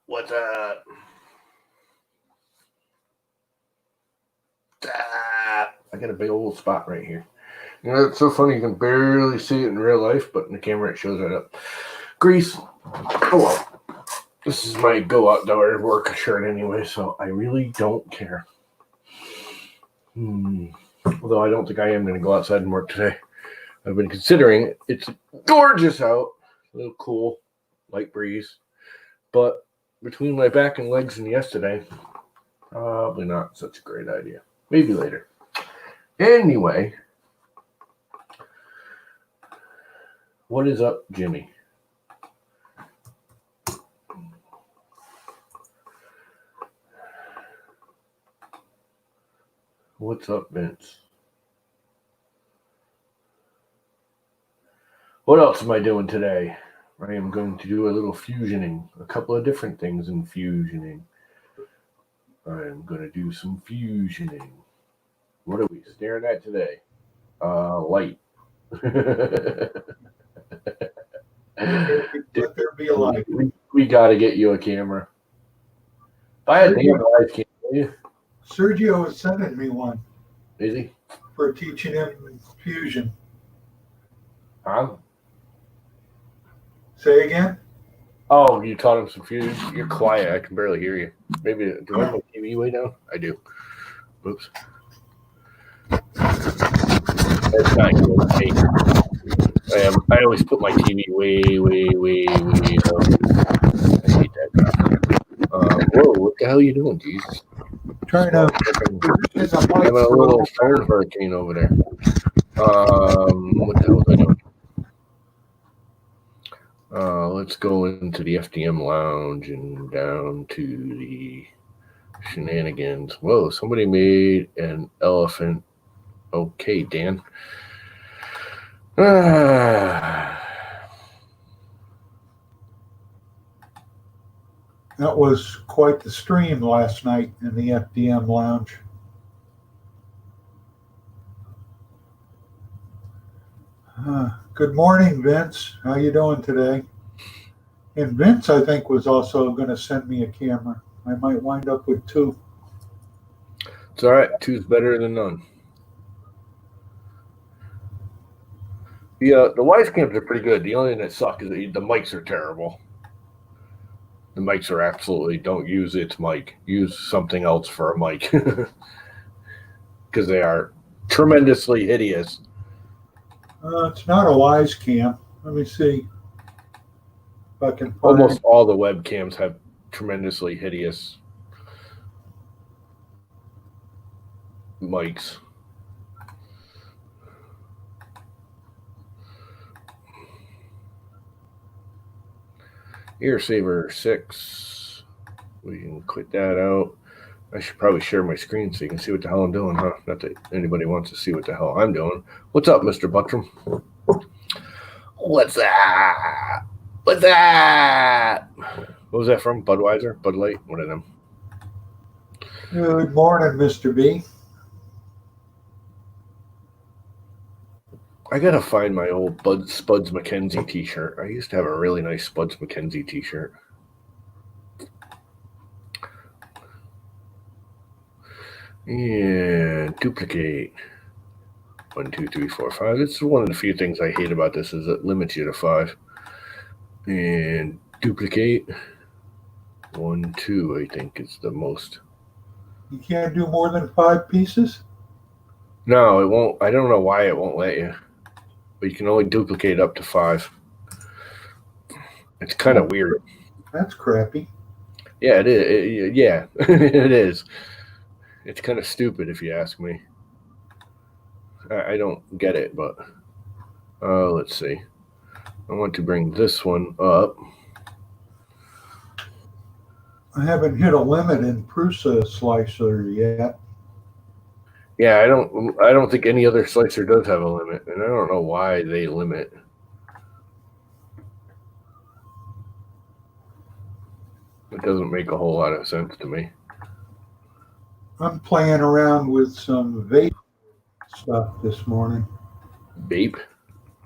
What's up? I got a big old spot right here. You know, it's so funny. You can barely see it in real life, but in the camera it shows right up. Grease. Oh well. This is my go outdoor work shirt anyway, so I really don't care. Although I don't think I am going to go outside and work today. I've been considering it. It's gorgeous out. A little cool. Light breeze. But between my back and legs and yesterday, probably not such a great idea. Maybe later. Anyway, what is up, Jimmy? What's up, Vince? What else am I doing today? I am going to do a little fusioning, a couple of different things in fusioning. I am going to do some fusioning. What are we staring at today? Light. Let there be a light. We got to get you a camera. I had damn live camera. Sergio is sending me one. Is he? For teaching him fusion. Huh? Say again? Oh, you taught him some fusion? You're quiet. I can barely hear you. Maybe, do I have my TV way down? I do. Oops. That's not good. I always put my TV way up. I hate that. Whoa, what the hell are you doing, Jesus? Trying to. I'm a little phone hurricane over there. What the hell was I doing? Let's go into the FDM lounge and down to the shenanigans. Whoa, somebody made an elephant. Okay, Dan. That was quite the stream last night in the FDM lounge. Good morning, Vince. How you doing today? And Vince, I think, was also going to send me a camera. I might wind up with two. It's all right. Two's better than none. The wise cams are pretty good. The only thing that sucks is the mics are terrible. The mics are absolutely, don't use its mic. Use something else for a mic. Because they are tremendously hideous. It's not a wise cam. Let me see if I can find. Almost all the webcams have tremendously hideous mics. Ear Saver 6. We can quit that out. I should probably share my screen so you can see what the hell I'm doing, huh? Not that anybody wants to see what the hell I'm doing. What's up, Mr. Buttram? What's that? What's that? What was that from? Budweiser? Bud Light? One of them. Good morning, Mr. B. I gotta find my old Spuds McKenzie t-shirt. I used to have a really nice Spuds McKenzie t-shirt. And duplicate. 1, 2, 3, 4, 5. It's one of the few things I hate about this is it limits you to 5. And duplicate. 1, 2, I think is the most. You can't do more than 5 pieces? No, it won't. I don't know why it won't let you. But you can only duplicate up to 5. It's kind of weird. That's crappy. Yeah, it is. Yeah, it is. It's kind of stupid if you ask me. I don't get it, but let's see. I want to bring this one up. I haven't hit a limit in Prusa slicer yet. Yeah, I don't think any other slicer does have a limit, and I don't know why they limit. It doesn't make a whole lot of sense to me. I'm playing around with some vape stuff this morning. Vape?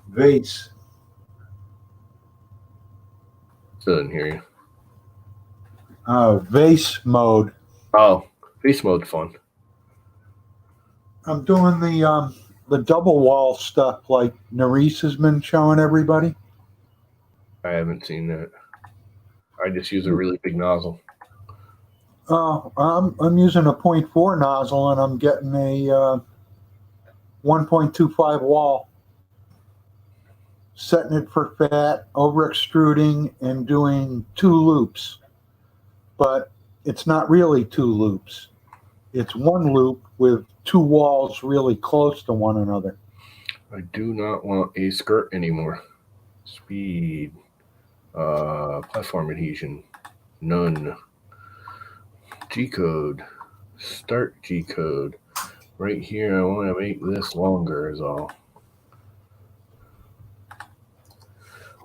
Vase. Still didn't hear you. Vase mode. Oh, face mode's fun. I'm doing the double wall stuff like Nerese has been showing everybody. I haven't seen that. I just use a really big nozzle. I'm using a 0.4 nozzle and I'm getting a 1.25 wall. Setting it for fat, over extruding, and doing 2 loops. But it's not really 2 loops. It's 1 loop with 2 walls really close to one another. I do not want a skirt anymore. Speed. Platform adhesion. None. G-code. Start G-code. Right here, I want to make this longer is all.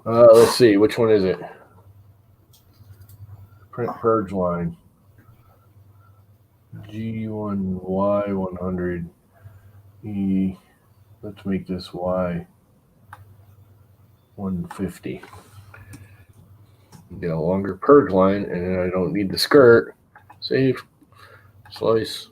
Let's see. Which one is it? Print purge line. G1Y100. E. Let's make this Y150. Get a longer purge line, and then I don't need the skirt. Save. Slice.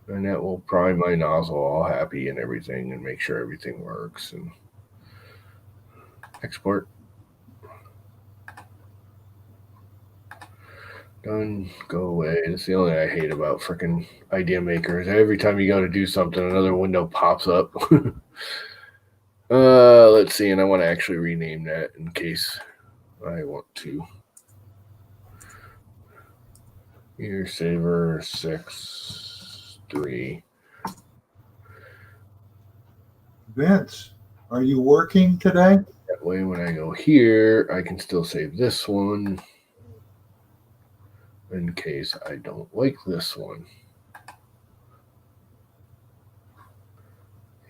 And that will prime my nozzle all happy and everything and make sure everything works. And export. Done. Go away. That's the only thing I hate about freaking idea makers. Every time you go to do something, another window pops up. Let's see. And I want to actually rename that in case I want to. Year saver 6.3. Vince, are you working today? That way, when I go here, I can still save this one in case I don't like this one.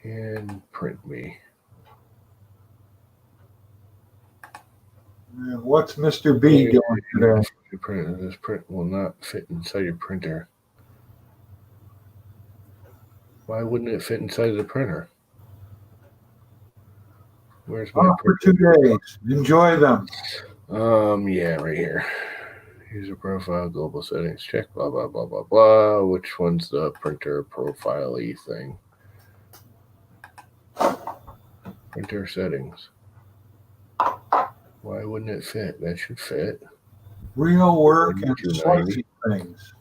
And print me. And what's Mr. B doing today? This print will not fit inside your printer. Why wouldn't it fit inside of the printer? Where's my for 2 days. Enjoy them. Yeah, right here. User profile, global settings, check, blah, blah, blah, blah, blah. Which one's the printer profile-y thing? Printer settings. Why wouldn't it fit? That should fit. Real work and slicing things.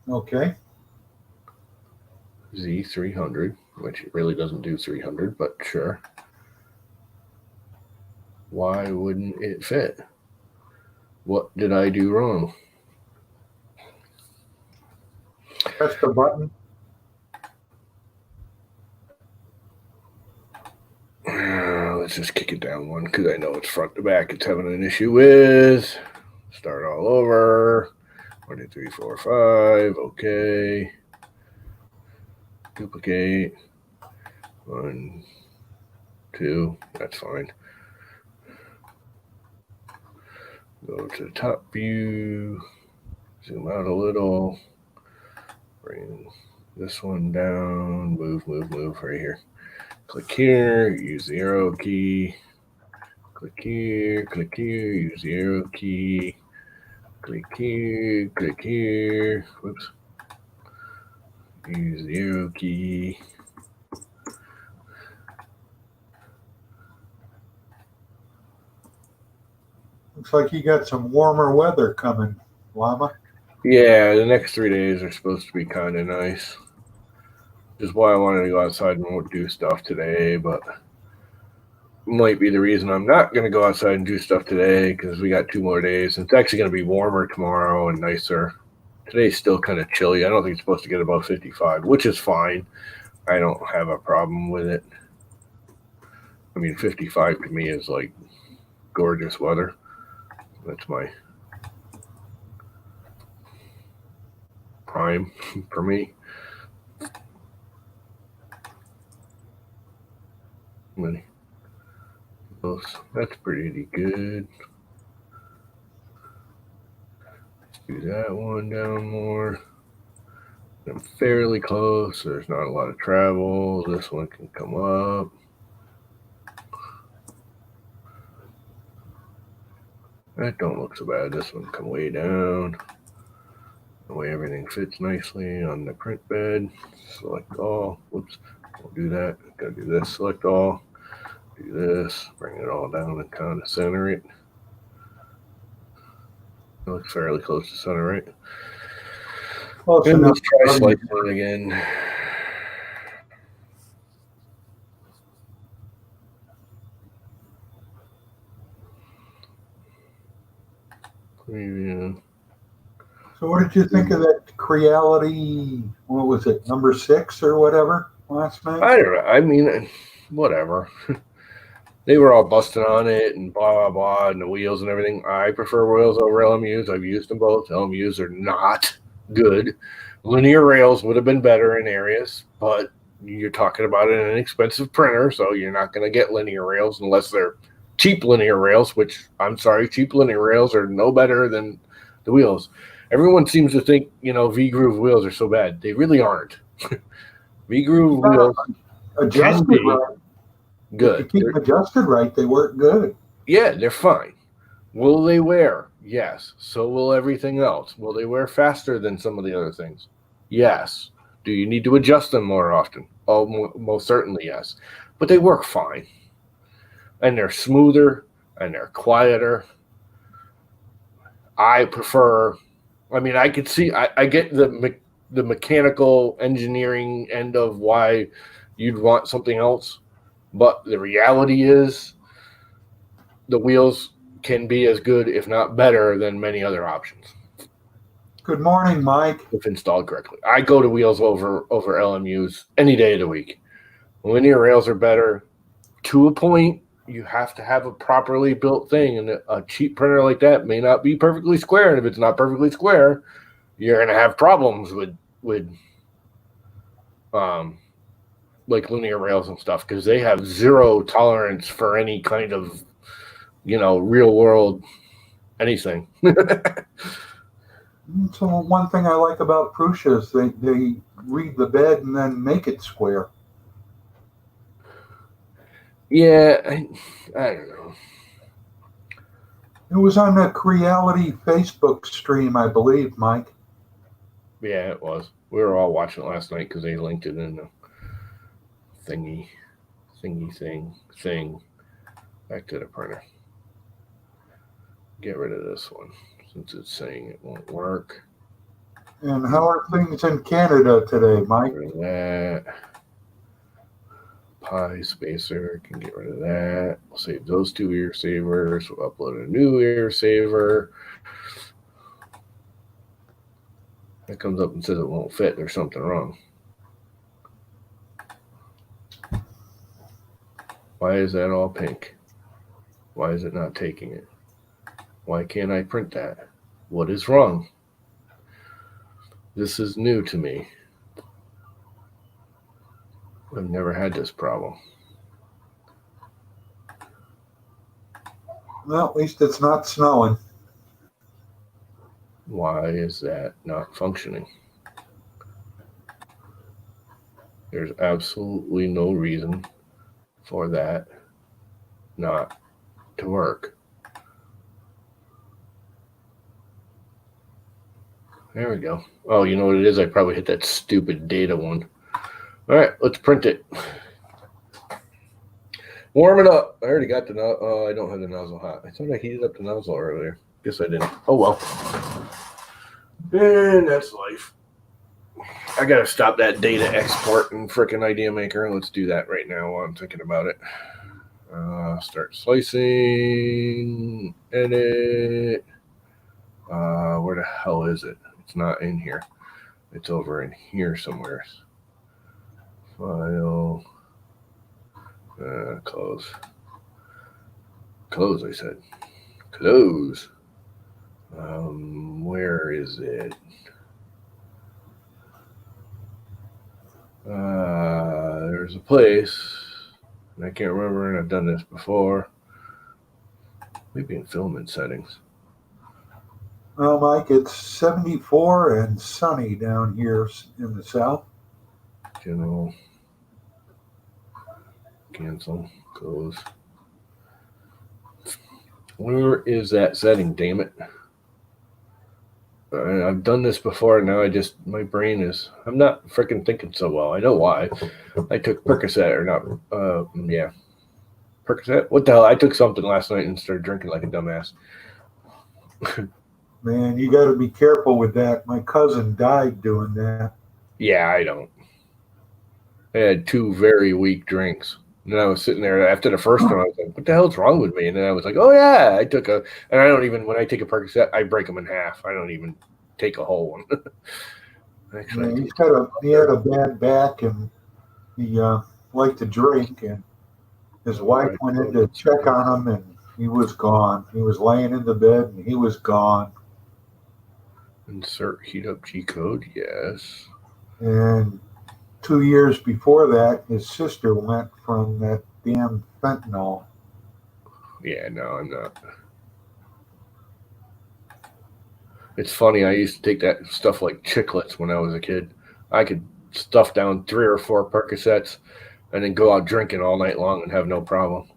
Okay. Z300, which it really doesn't do 300, but sure. Why wouldn't it fit? What did I do wrong? Press the button. Let's just kick it down one because I know it's front to back. It's having an issue with. Start all over. 1, 2, 3, 4, 5. Okay. Duplicate. 1, 2. That's fine. Go to the top view. Zoom out a little. Bring this one down. Move right here. Click here. Use the arrow key. Click here. Use the arrow key. Click here. Whoops. Use the arrow key. Looks like you got some warmer weather coming, Llama. Yeah, the next 3 days are supposed to be kind of nice. Which is why I wanted to go outside and do stuff today, but might be the reason I'm not going to go outside and do stuff today because we got 2 more days. It's actually going to be warmer tomorrow and nicer. Today's still kind of chilly. I don't think it's supposed to get above 55, which is fine. I don't have a problem with it. I mean, 55 to me is like gorgeous weather. That's my prime for me. That's pretty good. Let's do that one down more. I'm fairly close. There's not a lot of travel. This one can come up. That don't look so bad. This one come way down. The way everything fits nicely on the print bed. Select all. Whoops. Don't do that. Gotta do this. Select all. Do this. Bring it all down and kind of center it. It looks fairly close to center, right? Close And enough. let's try slicing it again. Preview. So what did you think of that Creality, what was it, number 6 or whatever last night? I don't know. I mean, whatever. They were all busting on it and blah, blah, blah, and the wheels and everything. I prefer wheels over LMUs. I've used them both. LMUs are not good. Linear rails would have been better in areas, but you're talking about an inexpensive printer, so you're not going to get linear rails unless they're cheap linear rails, which, I'm sorry, cheap linear rails are no better than the wheels. Everyone seems to think, V-Groove wheels are so bad. They really aren't. V-Groove wheels Adjusted can be right. good. If you keep them adjusted right, they work good. Yeah, they're fine. Will they wear? Yes. So will everything else. Will they wear faster than some of the other things? Yes. Do you need to adjust them more often? Oh, most certainly yes. But they work fine. And they're smoother and they're quieter. I mean, I could see, I get the mechanical engineering end of why you'd want something else. But the reality is the wheels can be as good, if not better, than many other options. Good morning, Mike. If installed correctly. I go to wheels over LMUs any day of the week. Linear rails are better. To a point, you have to have a properly built thing, and a cheap printer like that may not be perfectly square. And if it's not perfectly square, you're going to have problems with like linear rails and stuff, because they have zero tolerance for any kind of real world anything. So one thing I like about Prusa is they read the bed and then make it square. Yeah, I don't know. It was on the Creality Facebook stream, I believe, Mike. Yeah, it was. We were all watching it last night because they linked it in the thing. Back to the printer. Get rid of this one since it's saying it won't work. And how are things in Canada today, Mike? Get rid of that. Pi spacer, can get rid of that. We'll save those 2 ear savers. We'll upload a new ear saver. That comes up and says it won't fit. There's something wrong. Why is that all pink? Why is it not taking it? Why can't I print that? What is wrong? This is new to me. I've never had this problem. Well, at least it's not snowing. Why is that not functioning? There's absolutely no reason for that not to work. There we go. Oh, you know what it is? I probably hit that stupid data one. All right, let's print it. Warm it up. I already got the nozzle. Oh, I don't have the nozzle hot. I thought I heated up the nozzle earlier. Guess I didn't. Oh, well. And that's life. I got to stop that data export in frickin' Idea Maker. Let's do that right now while I'm thinking about it. Start slicing. Edit. Where the hell is it? It's not in here. It's over in here somewhere. File. Close. Close, I said. Close. Where is it? There's a place. And I can't remember, and I've done this before. Maybe in filament settings. Well, Mike, it's 74 and sunny down here in the south. General. Cancel. Close. Where is that setting? Damn it! I've done this before. Now my brain is. I'm not freaking thinking so well. I know why. I took Percocet or not. Yeah, Percocet. What the hell? I took something last night and started drinking like a dumbass. Man, you got to be careful with that. My cousin died doing that. Yeah, I don't. I had two very weak drinks. And then I was sitting there after the first one. I was like, "What the hell's wrong with me?" And then I was like, "Oh yeah, I took a." And I don't even when I take a Percocet, I break them in half. I don't even take a whole one. Actually, Yeah, he had a bad back, and he liked to drink. And his wife went in to check on him, and he was gone. He was laying in the bed, and he was gone. Insert heat up G code. Yes. And 2 years before that, his sister went from that damn fentanyl. Yeah, no, I'm not. It's funny. I used to take that stuff like chiclets when I was a kid. I could stuff down 3 or 4 Percocets and then go out drinking all night long and have no problem.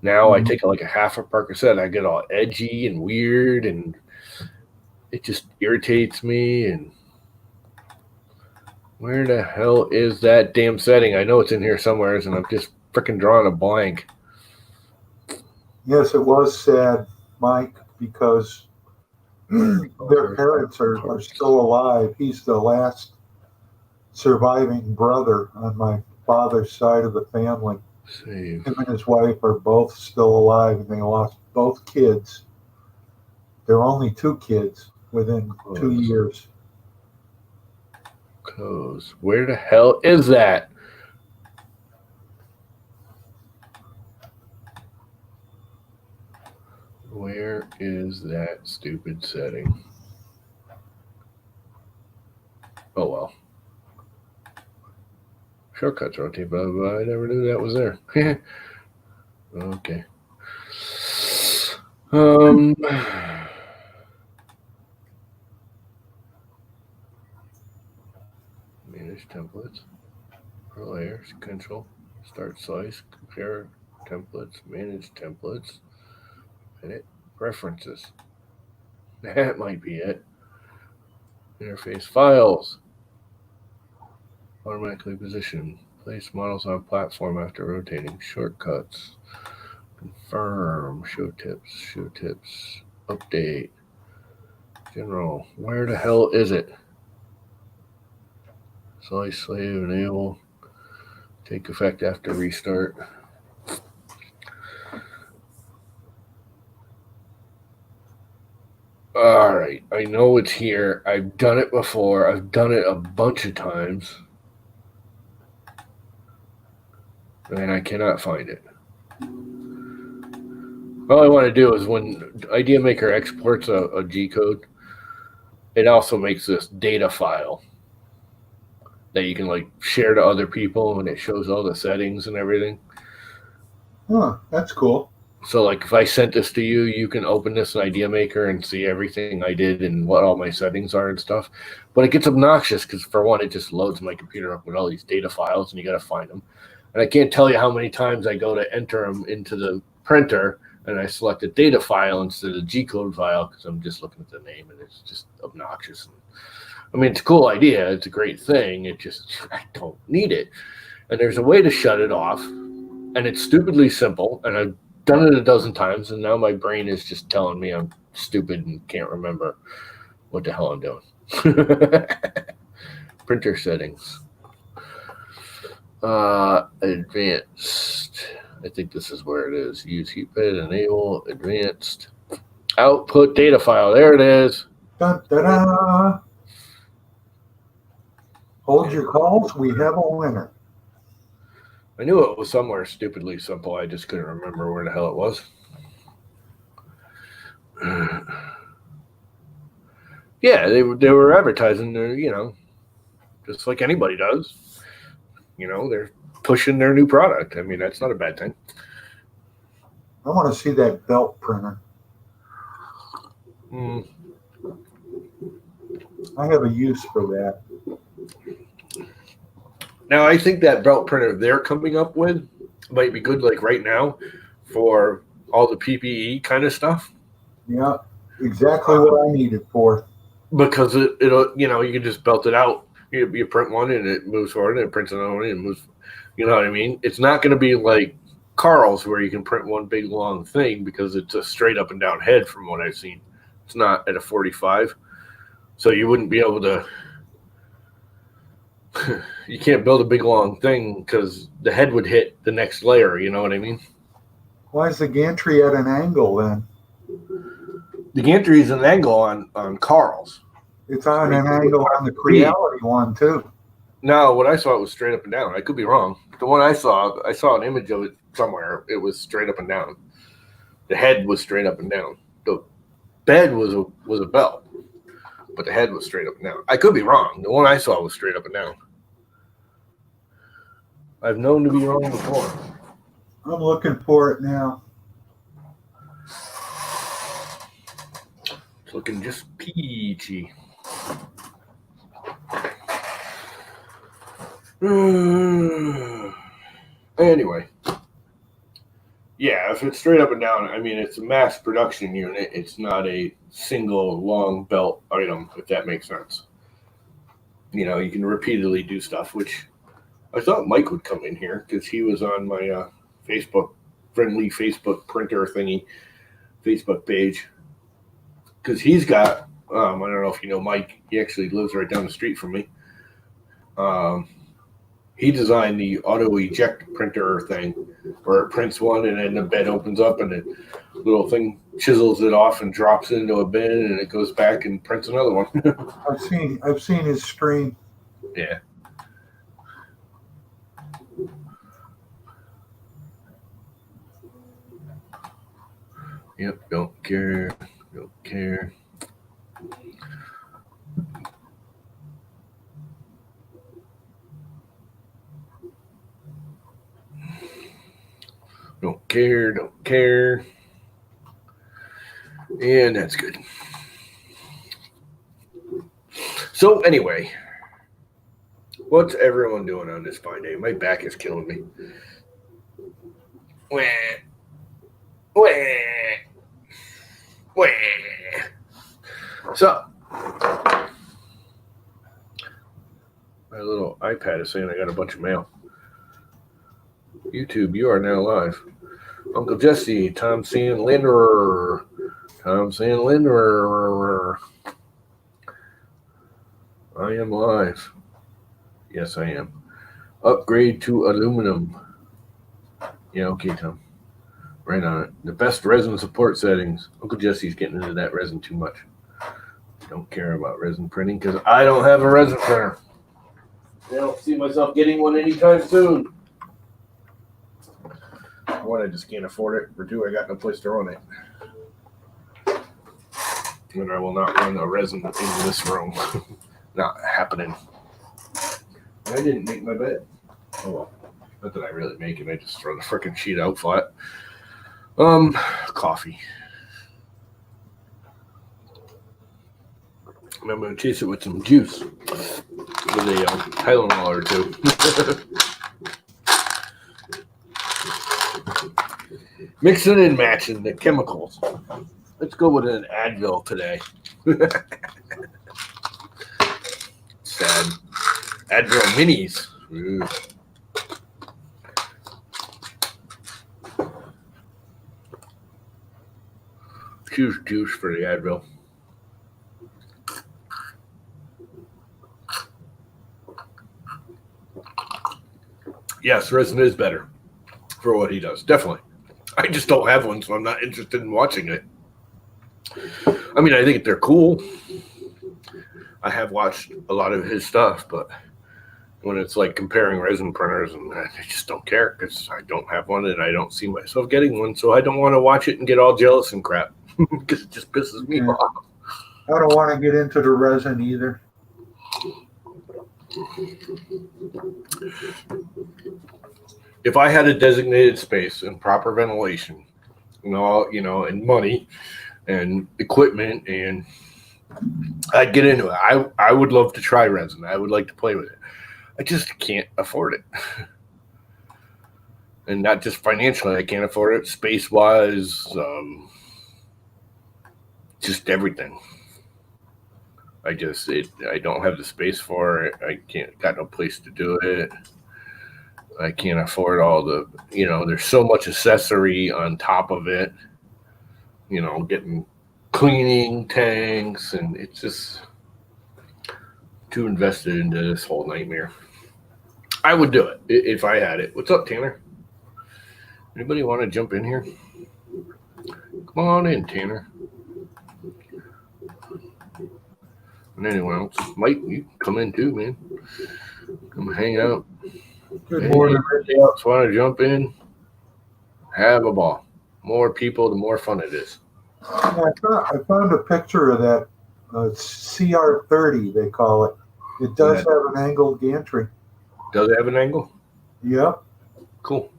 Now I take like a half a Percocet, I get all edgy and weird, and it just irritates me. And where the hell is that damn setting? I know it's in here somewhere, and I'm just freaking drawing a blank. Yes, it was sad, Mike, because their parents are still alive. He's the last surviving brother on my father's side of the family. Save. Him and his wife are both still alive, and they lost both kids. There were only 2 kids within 2 years. Close. Where the hell is that? Where is that stupid setting? Oh well. Shortcuts rotate, blah, blah, blah. I never knew that was there. Okay. Manage templates. Per layers. Control. Start slice. Compare templates. Manage templates. Edit. Preferences. That might be it. Interface files. Automatically position. Place models on platform after rotating. Shortcuts. Confirm. Show tips. Show tips. Update. General. Where the hell is it? Slice, slave, enable. Take effect after restart. All right. I know it's here. I've done it before. I've done it a bunch of times. And I cannot find it. All I want to do is when IdeaMaker exports a G code, it also makes this data file that you can like share to other people, and it shows all the settings and everything. Huh, that's cool. So like if I sent this to you, you can open this in IdeaMaker and see everything I did and what all my settings are and stuff. But it gets obnoxious because for one, it just loads my computer up with all these data files and you got to find them. And I can't tell you how many times I go to enter them into the printer and I select a data file instead of a G-code file because I'm just looking at the name and it's just obnoxious. I mean, it's a cool idea. It's a great thing. It just, I don't need it. And there's a way to shut it off. And it's stupidly simple. And I've done it a dozen times. And now my brain is just telling me I'm stupid and can't remember what the hell I'm doing. Printer settings. Advanced. I think this is where it is. Use heatpad, enable, advanced. Output data file. There it is. Dun, da, da. Hold your calls. We have a winner. I knew it was somewhere stupidly simple. I just couldn't remember where the hell it was. Yeah, they were advertising their, just like anybody does. They're pushing their new product. I mean, that's not a bad thing. I want to see that belt printer. I have a use for that. Now, I think that belt printer they're coming up with might be good, like right now, for all the PPE kind of stuff. Yeah, exactly what I need it for. Because it'll, you can just belt it out. You print one and it moves forward, and it prints another one and it moves. You know what I mean? It's not going to be like Carl's where you can print one big long thing because it's a straight up and down head from what I've seen. It's not at a 45. So you wouldn't be able to, you can't build a big long thing because the head would hit the next layer. You know what I mean? Why is the gantry at an angle then? The gantry is an angle on Carl's. It's on an angle on the Creality one too. No, what I saw was straight up and down. I could be wrong. The one I saw an image of it somewhere. It was straight up and down. The head was straight up and down. The bed was a belt, but the head was straight up and down. I could be wrong. The one I saw was straight up and down. I've known to be wrong before. I'm looking for it now. It's looking just peachy. Anyway, yeah, if it's straight up and down, I mean, it's a mass production unit. It's not a single long belt item, if that makes sense. You can repeatedly do stuff, which I thought Mike would come in here because he was on my friendly Facebook printer thingy, Facebook page. Because he's got, I don't know if you know Mike, he actually lives right down the street from me. He designed the auto eject printer thing where it prints one and then the bed opens up and the little thing chisels it off and drops it into a bin and it goes back and prints another one. I've seen his stream. Yeah. Yep, don't care. Don't care. And that's good. So anyway, what's everyone doing on this fine day? My back is killing me. Wah. So, my little iPad is saying I got a bunch of mail. YouTube, you are now live. Uncle Jesse, Tom Sandlander. I am live. Yes, I am. Upgrade to aluminum. Yeah, okay, Tom. Right on it. The best resin support settings. Uncle Jesse's getting into that resin too much. Don't care about resin printing because I don't have a resin printer. I don't see myself getting one anytime soon. One, I just can't afford it. For two, I got no place to run it. And I will not run a resin in this room. Not happening. I didn't make my bed. Oh well. Not that I really make it. I just throw the freaking sheet out flat. Coffee. And I'm going to chase it with some juice. With a Tylenol or two. Mixing and matching the chemicals. Let's go with an Advil today. Sad. Advil minis. Ooh. Juice for the Advil. Yes, resin is better for what he does. Definitely. I just don't have one, so I'm not interested in watching it. I mean, I think they're cool. I have watched a lot of his stuff, but when it's like comparing resin printers, and I just don't care because I don't have one and I don't see myself getting one, so I don't want to watch it and get all jealous and crap because it just pisses me off. I don't want to get into the resin either. If I had a designated space and proper ventilation, and money and equipment, and I'd get into it. I would love to try resin. I would like to play with it. I just can't afford it. And not just financially, I can't afford it. Space-wise, just everything. I don't have the space for it. I got no place to do it. I can't afford all the, there's so much accessory on top of it, getting cleaning tanks, and it's just too invested into this whole nightmare. I would do it if I had it. What's up, Tanner? Anybody want to jump in here? Come on in, Tanner. And anyone else? Mike, you come in too, man. Come hang out. Good morning. Anybody else want to jump in? Have a ball. More people, the more fun it is. I found a picture of that CR30, they call it. It does have an angled gantry. Does it have an angle? Yep. Cool.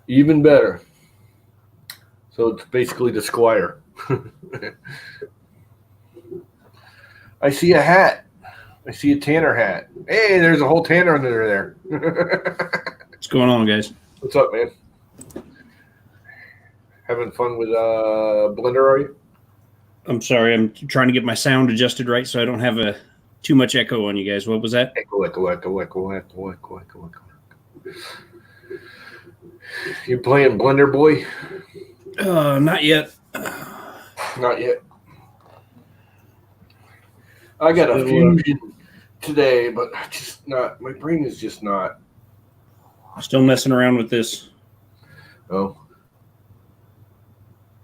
Even better. So it's basically the Squire. I see a hat. I see a Tanner hat. Hey, there's a whole Tanner under there. What's going on, guys? What's up, man? Having fun with Blender, are you? I'm sorry. I'm trying to get my sound adjusted right so I don't have too much echo on you guys. What was that? Echo. You playing Blender, boy? Not yet. Not yet. I got a fusion today, but just not. My brain is just not. Still messing around with this. Oh.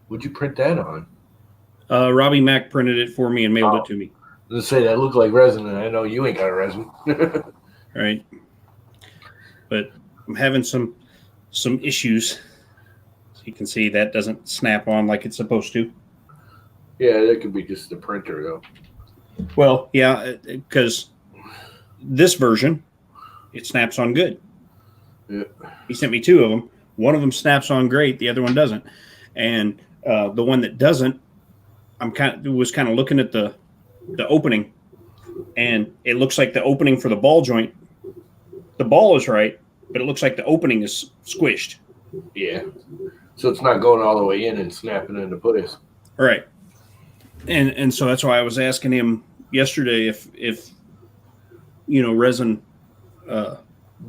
What'd you print that on? Robbie Mack printed it for me and mailed it to me. Let's say that looked like resin, and I know you ain't got a resin. Right. But I'm having some issues. So you can see that doesn't snap on like it's supposed to. Yeah, that could be just the printer, though. Well, yeah, because this version, it snaps on good. Yeah. He sent me two of them. One of them snaps on great. The other one doesn't. And the one that doesn't, was kind of looking at the opening, and it looks like the opening for the ball joint. The ball is right, but it looks like the opening is squished. Yeah. So it's not going all the way in and snapping into place. Right. And so that's why I was asking him yesterday if resin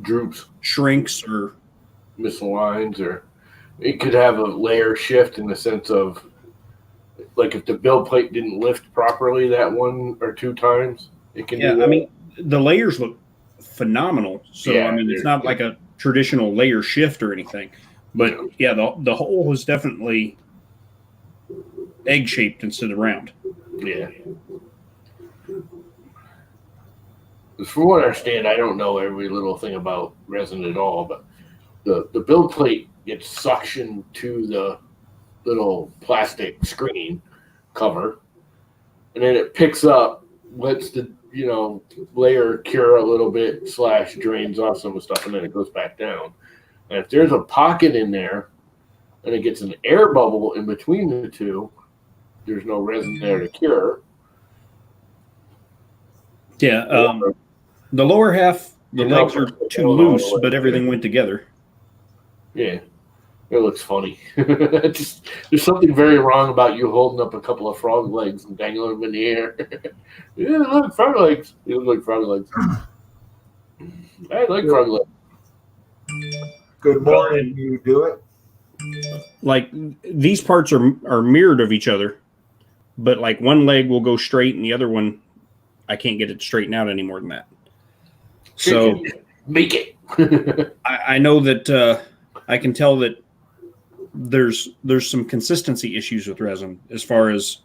droops, shrinks, or misaligns, or it could have a layer shift in the sense of, like, if the build plate didn't lift properly that one or two times, it can. Yeah, I mean, the layers look phenomenal. So yeah, I mean, it's not like a traditional layer shift or anything, but yeah, the hole is definitely egg shaped instead of round. Yeah. From what I understand, I don't know every little thing about resin at all, but the build plate gets suctioned to the little plastic screen cover, and then it picks up, lets the layer cure a little bit, / drains off some of the stuff, and then it goes back down. And if there's a pocket in there and it gets an air bubble in between the two, there's no resin there to cure. Yeah, the lower half, the legs are too loose, but everything went together. Yeah, it looks funny. Just, there's something very wrong about you holding up a couple of frog legs and dangling them in the air. Yeah, look, frog legs. You look like frog legs. I like frog legs. Good morning. You do it? Like, these parts are mirrored of each other, but like one leg will go straight and the other one, I can't get it to straighten out any more than that. So make it. I know that I can tell that there's some consistency issues with resin as far as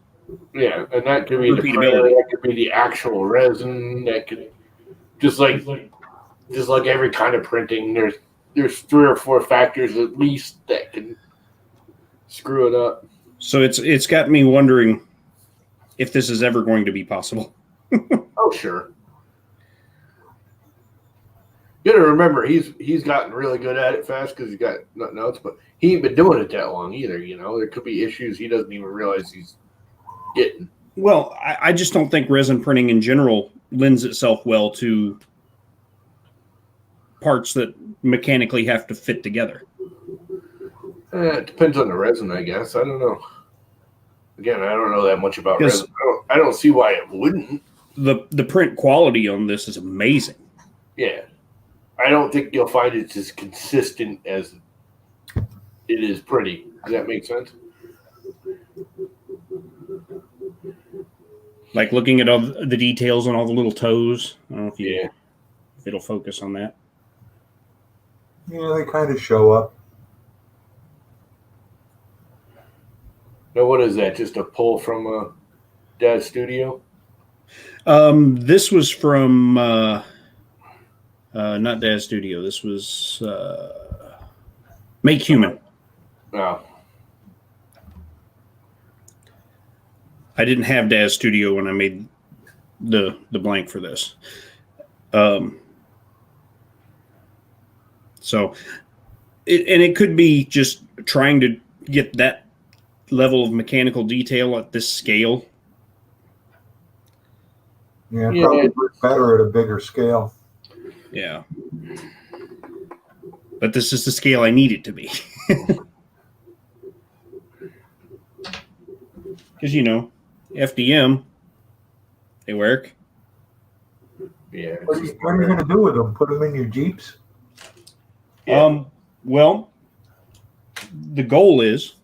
and that could be the printer, that could be the actual resin, that could just like every kind of printing. There's 3 or 4 factors at least that can screw it up. So it's got me wondering if this is ever going to be possible. Oh, sure. You gotta remember, he's gotten really good at it fast because he's got nothing else, but he ain't been doing it that long either. There could be issues he doesn't even realize he's getting. Well, I just don't think resin printing in general lends itself well to parts that mechanically have to fit together. It depends on the resin, I guess. I don't know. Again, I don't know that much about 'Cause- resin. I don't see why it wouldn't. The print quality on this is amazing. Yeah. I don't think you'll find it's as consistent as it is pretty. Does that make sense? Like looking at all the details on all the little toes. I don't know if Yeah. if it'll focus on that. Yeah, they kind of show up. Now, what is that? Just a pull from Dad's studio? This was from not Dad's Studio. This was Make Human. No. I didn't have Dad's Studio when I made the blank for this. So it could be just trying to get that level of mechanical detail at this scale. Yeah, Yeah. probably work better at a bigger scale. Yeah. But this is the scale I need it to be. Because, FDM, they work. Yeah. What are you going to do with them? Put them in your Jeeps? Yeah. Well, the goal is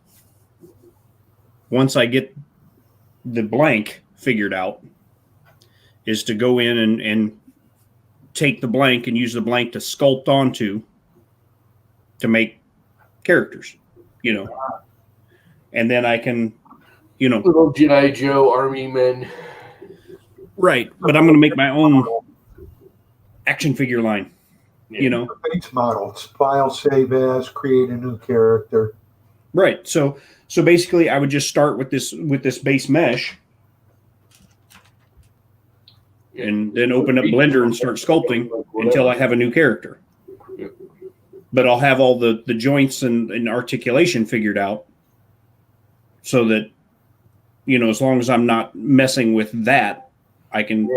once I get the blank figured out, is to go in and take the blank and use the blank to sculpt onto to make characters, and then I can, Little G.I. Joe Army men. right. But I'm going to make my own action figure line, Yeah. Base models. File, save as, create a new character. right. So basically, I would just start with this base mesh, and then open up Blender and start sculpting until I have a new character. Yeah. But I'll have all the joints and articulation figured out so that, as long as I'm not messing with that, I can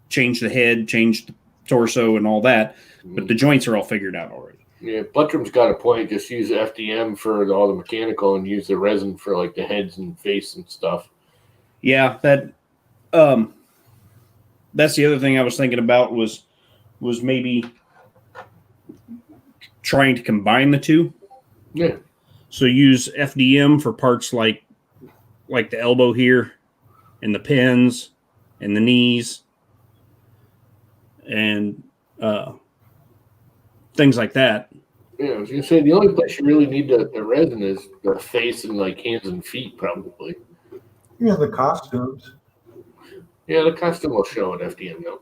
change the head, change the torso and all that. But the joints are all figured out already. Yeah, Buttrum's got a point. Just use FDM for all the mechanical and use the resin for like the heads and face and stuff. Yeah, that's the other thing I was thinking about was maybe trying to combine the two. Yeah. So use FDM for parts like the elbow here and the pins and the knees and things like that. Yeah, I was gonna say the only place you really need the resin is the face and like hands and feet, probably. Yeah, the costumes. Yeah, the costume will show in FDM though.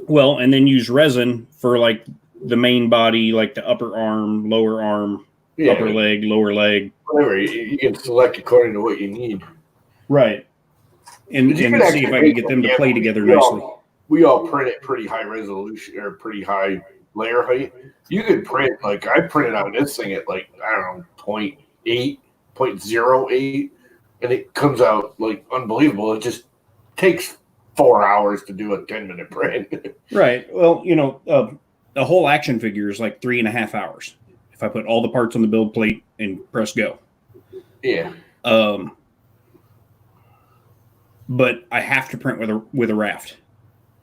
Well, and then use resin for like the main body, like the upper arm, lower arm, Yeah, upper leg, lower leg. whatever. You can select according to what you need. Right. And But you can see actually if I can make get them to them, play yeah, together we nicely. We all print at pretty high resolution or pretty high layer height. You could print like I printed on this thing at like I don't know 0.8, 0.08, and it comes out like unbelievable. It just takes 4 hours to do a 10-minute print. Right. Well, a whole action figure is like 3.5 hours if I put all the parts on the build plate and press go. Yeah. But I have to print with a raft.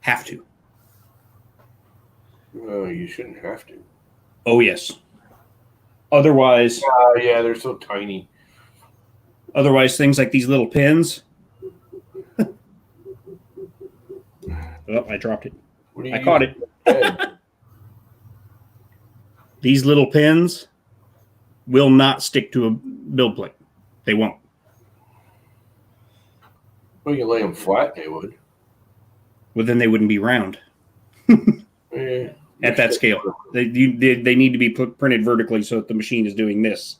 Have to. You shouldn't have to. Oh yes. Otherwise, Yeah, they're so tiny. things like these little pins. Oh, I dropped it. What do I caught it. it. These little pins will not stick to a build plate. They won't. Well, you lay them flat, they would. Well, then they wouldn't be round Yeah. at that scale. They need to be printed vertically so that the machine is doing this.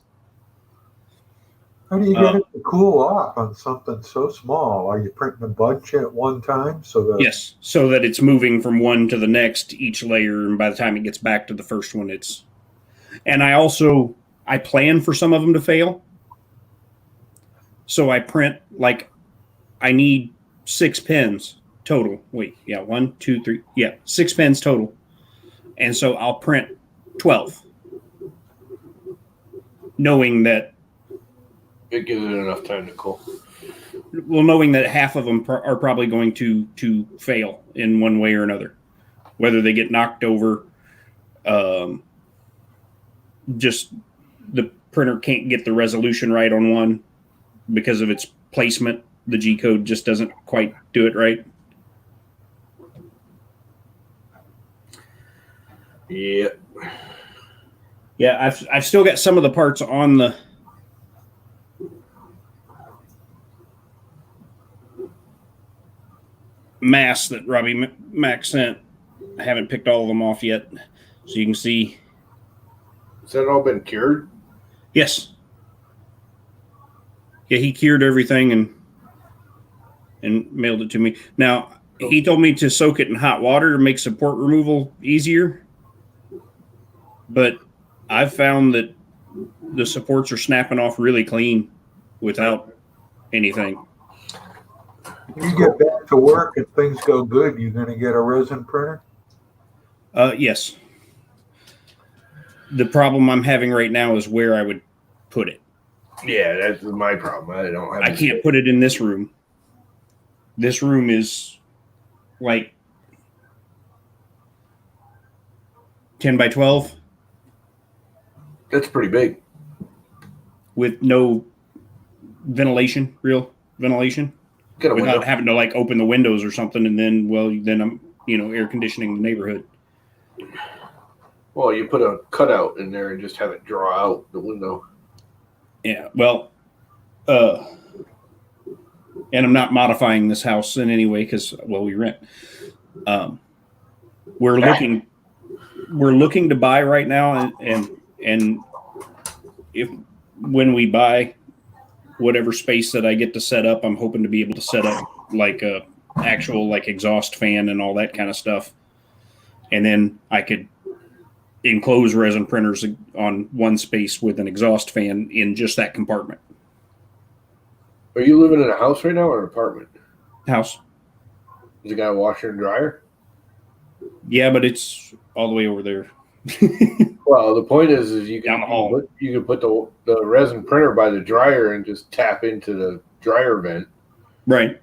How do you get it to cool off on something so small? Are you printing a bunch at one time so that? Yes, so that it's moving from one to the next each layer, and by the time it gets back to the first one, it's. And I plan for some of them to fail, so I print like I need 6 pins total. Wait, yeah, 1, 2, 3, yeah, 6 pins total. And so I'll print 12, knowing that It gives it enough time to cool. knowing that half of them are probably going to fail in one way or another, whether they get knocked over, just the printer can't get the resolution right on one because of its placement. The G code just doesn't quite do it right. Yeah. Yeah, I've still got some of the parts on the mask that Robbie Mac sent. I haven't picked all of them off yet, so you can see. Has that all been cured? Yes. Yeah, he cured everything and mailed it to me. Now, he told me to soak it in hot water to make support removal easier. But I've found that the supports are snapping off really clean without anything. When you get back to work and things go good, you're going to get a resin printer? Yes. The problem I'm having right now is where I would put it. Yeah, that's my problem. I don't have. I can't put it in this room. This room is like 10 by 12 That's pretty big. with no real ventilation, Get a without window. having to like open the windows or something. And then I'm, air conditioning the neighborhood. Well, you put a cutout in there and just have it draw out the window. Yeah. Well, and I'm not modifying this house in any way because, we rent. We're looking to buy right now, and if when we buy whatever space that I get to set up, I'm hoping to be able to set up like a actual like exhaust fan and all that kind of stuff, and then I could enclose resin printers on one space with an exhaust fan in just that compartment. Are you living in a house right now or an apartment? House. Is it got a washer and dryer? Yeah, but it's all the way over there. Well, the point is you can Down the hall. You can put the resin printer by the dryer and just tap into the dryer vent. Right.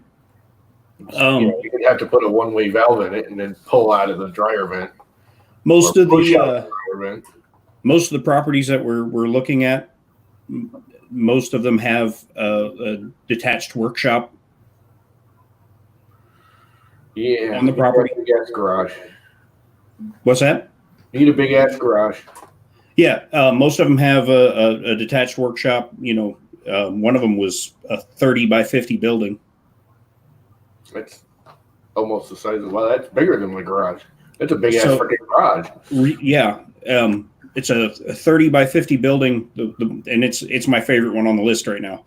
You could have to put a one-way valve in it and then pull out of the dryer vent. Most of the dryer vent. most of the properties that we're looking at, most of them have a detached workshop. Yeah, On the property. Big ass garage. What's that? Need a big ass garage. Yeah, most of them have a detached workshop. One of them was a 30 by 50 building. That's almost the size of. Well, that's bigger than my garage. That's a big ass freaking garage. It's a 30 by 50 building, and it's my favorite one on the list right now.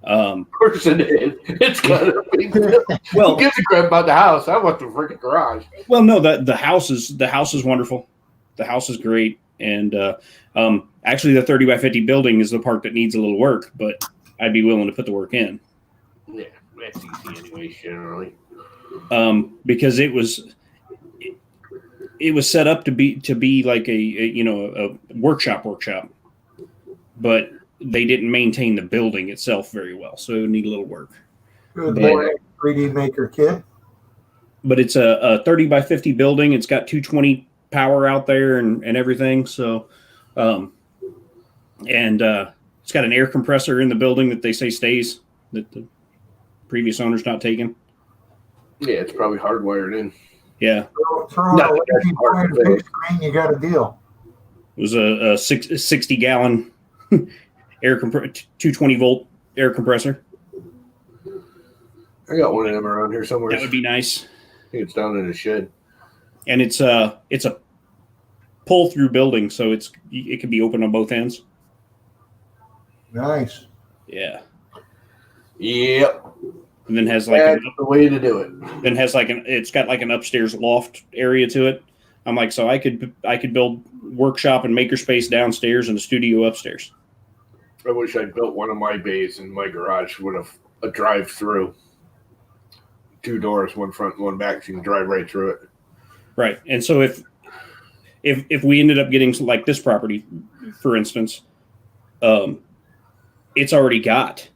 Of course it is. It's got a big. Well, Who gives a crap about the house? I want the freaking garage. Well, no, the house is wonderful. The house is great, and actually, the 30 by 50 building is the part that needs a little work, but I'd be willing to put the work in. Yeah, that's easy anyway, generally. Because it was set up to be like a workshop, but they didn't maintain the building itself very well, so it would need a little work. Good morning, 3D Maker Kid. But it's a 30 by 50 building. It's got 220 power out there and everything. So, it's got an air compressor in the building that they say stays, that the previous owner's not taking. Yeah, it's probably hardwired in. Yeah. Throw No, a that's hard to big fix. screen, you got a deal. It was a 60 gallon 220 volt air compressor. I got one of them around here somewhere. That would be nice. I think it's down in the shed. And it's a pull through building, so it can be open on both ends. Nice. Yeah. Yep. And then has That's the way to do it. then has it's got like an upstairs loft area to it. I'm like, so I could build workshop and makerspace downstairs and a studio upstairs. I wish I'd built one of my bays in my garage with a drive through. 2 doors, one front, one back, so you can drive right through it. Right. And so if we ended up getting like this property, for instance, it's already got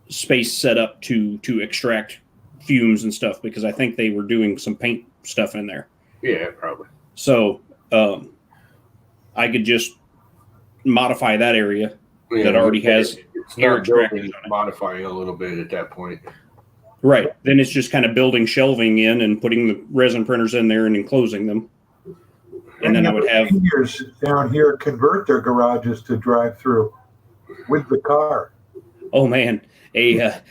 space set up to extract fumes and stuff because I think they were doing some paint stuff in there. Yeah, probably. So I could just modify that area that already has air extractors on it. Modifying a little bit at that point. Right. Then it's just kind of building shelving in and putting the resin printers in there and enclosing them. And then I would have seniors down here convert their garages to drive through with the car. Oh man, a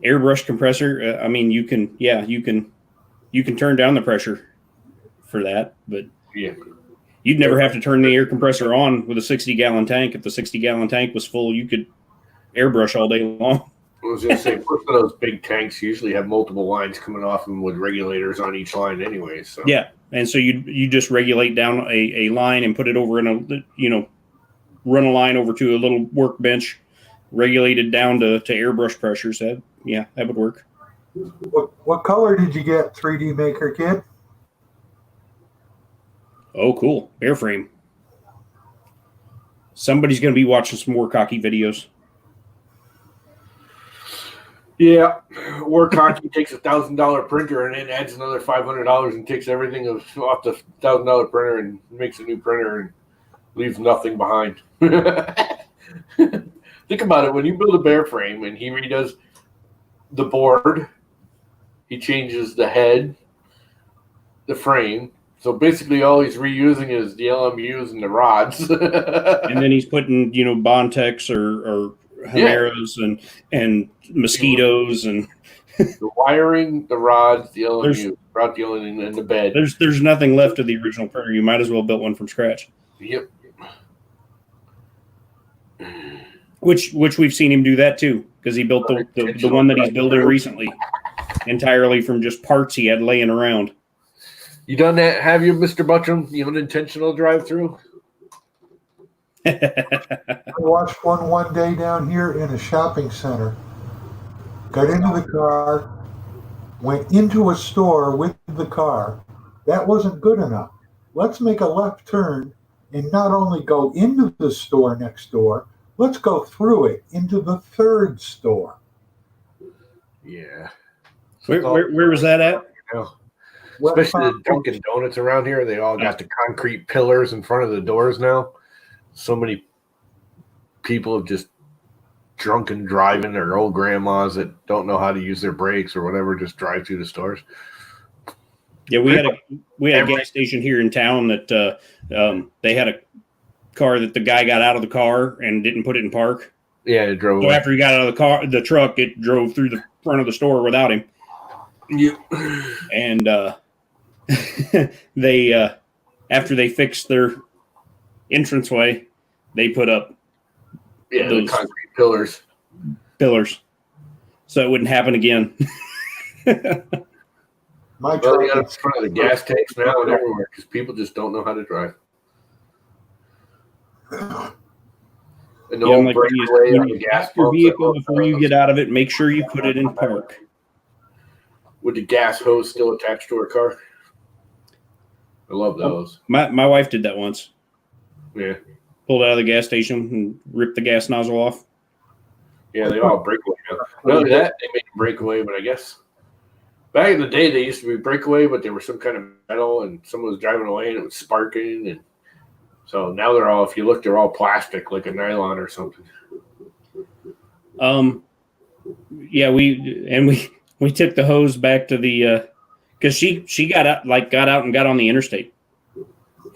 airbrush compressor. I mean, you can turn down the pressure for that, but yeah, you'd never have to turn the air compressor on with a 60-gallon tank. If the 60-gallon tank was full, you could airbrush all day long. I was going to say, most of those big tanks usually have multiple lines coming off them with regulators on each line anyway. So yeah, and so you just regulate down a line and put it over in a, run a line over to a little workbench, regulated down to airbrush pressures. That would work. What color did you get, 3D Maker Kid? Oh, cool. Airframe. Somebody's going to be watching some more cocky videos. yeah, War Cocky takes $1,000 printer and then adds another $500 and takes everything off the $1,000 printer and makes a new printer and leaves nothing behind. Think about it. When you build a bear frame and he redoes the board, he changes the head, the frame. So basically all he's reusing is the LMUs and the rods. And then he's putting, Bontex or Chimeras and mosquitoes and the wiring, the rods, the LMU, rod dealing, and the bed. There's nothing left of the original printer. You might as well build one from scratch. Yep. Which we've seen him do that too, because he built the one that he's building recently entirely from just parts he had laying around. You done that? Have you, Mr. Buttram? You unintentional drive-through? I watched one day down here in a shopping center. Got into the car, went into a store with the car. That wasn't good enough. Let's make a left turn and not only go into the store next door, let's go through it into the third store. Yeah. Where was that at? Especially the Dunkin' Donuts around here. They all got the concrete pillars in front of the doors now. So many people have just drunken driving their old grandmas that don't know how to use their brakes or whatever, just drive through the stores. Yeah, we had a gas station here in town that they had a car that the guy got out of the car and didn't put it in park. Yeah, it drove So away. after he got out of the truck, it drove through the front of the store without him. Yep. And they after they fixed their entranceway, they put up the concrete pillars. So it wouldn't happen again. My Well, truck they got it in front of the gas tanks now and everywhere because people just don't know how to drive. And the old breakaway on the gas your pumps, vehicle before you get out of it, make sure you put it in park. with the gas hose still attached to her car. I love those. My wife did that once. Yeah. Pulled out of the gas station and ripped the gas nozzle off. Yeah, they all breakaway now. Not only that, they make them breakaway, but I guess back in the day they used to be breakaway, but they were some kind of metal and someone was driving away and it was sparking, and so now they're all, if you look, they're all plastic, like a nylon or something. Yeah, we took the hose back to the because she got out and got on the interstate.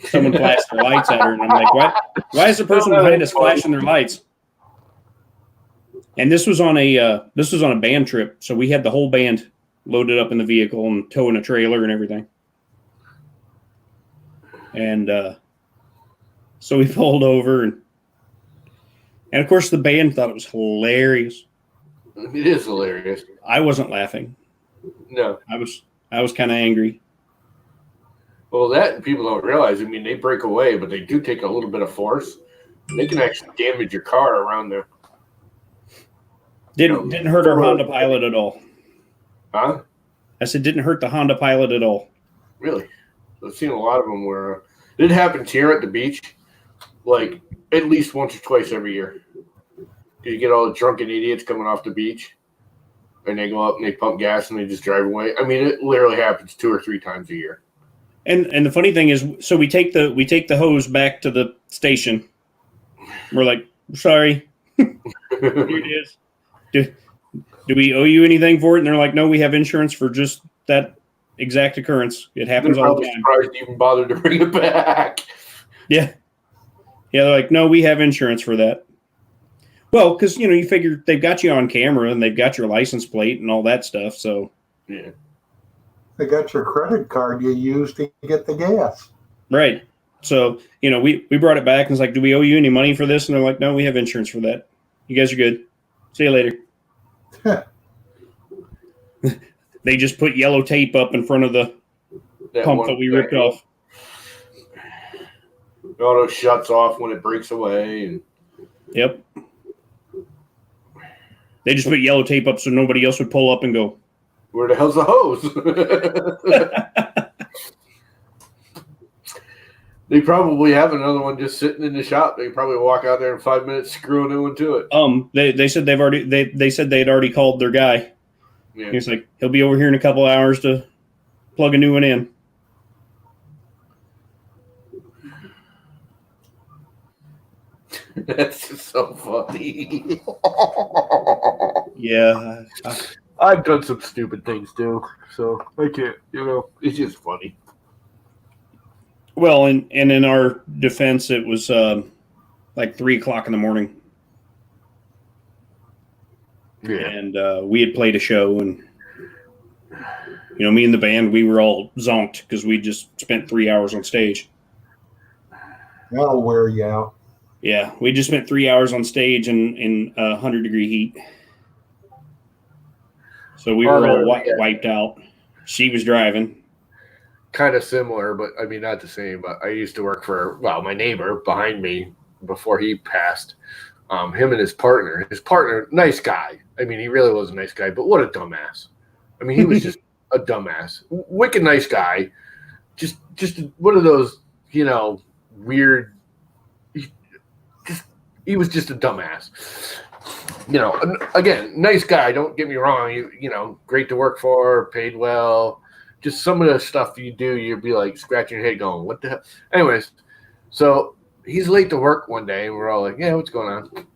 Someone flashed their lights at her, and I'm like, "What? Why is the person behind us flashing their lights?" And this was on a band trip, so we had the whole band loaded up in the vehicle and towing a trailer and everything. And so we pulled over, and of course the band thought it was hilarious. It is hilarious. I wasn't laughing. No. I was kind of angry. Well, that people don't realize. I mean, they break away, but they do take a little bit of force. They can actually damage your car around there. Didn't hurt our Honda Pilot at all. Huh? I said didn't hurt the Honda Pilot at all. Really? I've seen a lot of them where it happens here at the beach, like at least once or twice every year. You get all the drunken idiots coming off the beach, and they go up and they pump gas and they just drive away. I mean, it literally happens 2 or 3 times a year. And the funny thing is, so we take the hose back to the station. We're like, sorry, here it is. Do we owe you anything for it? And they're like, no, we have insurance for just that exact occurrence. It happens all the time. Surprised you even bothered to bring it back. Yeah. Yeah, they're like, no, we have insurance for that. Well, because, you figure they've got you on camera and they've got your license plate and all that stuff. So, yeah. They got your credit card you used to get the gas. Right. So, we brought it back and it's like, do we owe you any money for this? And they're like, no, we have insurance for that. You guys are good. See you later. They just put yellow tape up in front of the pump that we ripped off. The auto shuts off when it breaks away. And... Yep. They just put yellow tape up so nobody else would pull up and go, where the hell's the hose? They probably have another one just sitting in the shop. They probably walk out there in 5 minutes, screw a new one to it. They said they said they had already called their guy. Yeah. He's like, he'll be over here in a couple of hours to plug a new one in. That's just so funny. Yeah. I've done some stupid things too, so I can't, it's just funny. Well, and in our defense, it was like 3:00 in the morning. Yeah. And we had played a show, and me and the band, we were all zonked because we just spent 3 hours on stage. That'll wear you out. Yeah, we just spent 3 hours on stage in 100-degree heat. So we were all wiped out. She was driving. Kind of similar, but I mean, not the same. But I used to work for, my neighbor behind me before he passed. Him and his partner, nice guy. I mean, he really was a nice guy, but what a dumbass. I mean, he was just a dumbass. Wicked nice guy. Just one of those, weird. He was just a dumbass. Again, nice guy. Don't get me wrong. Great to work for, paid well. Just some of the stuff you do, you'd be like scratching your head going, what the hell? Anyways, so he's late to work one day, and we're all like, yeah, what's going on?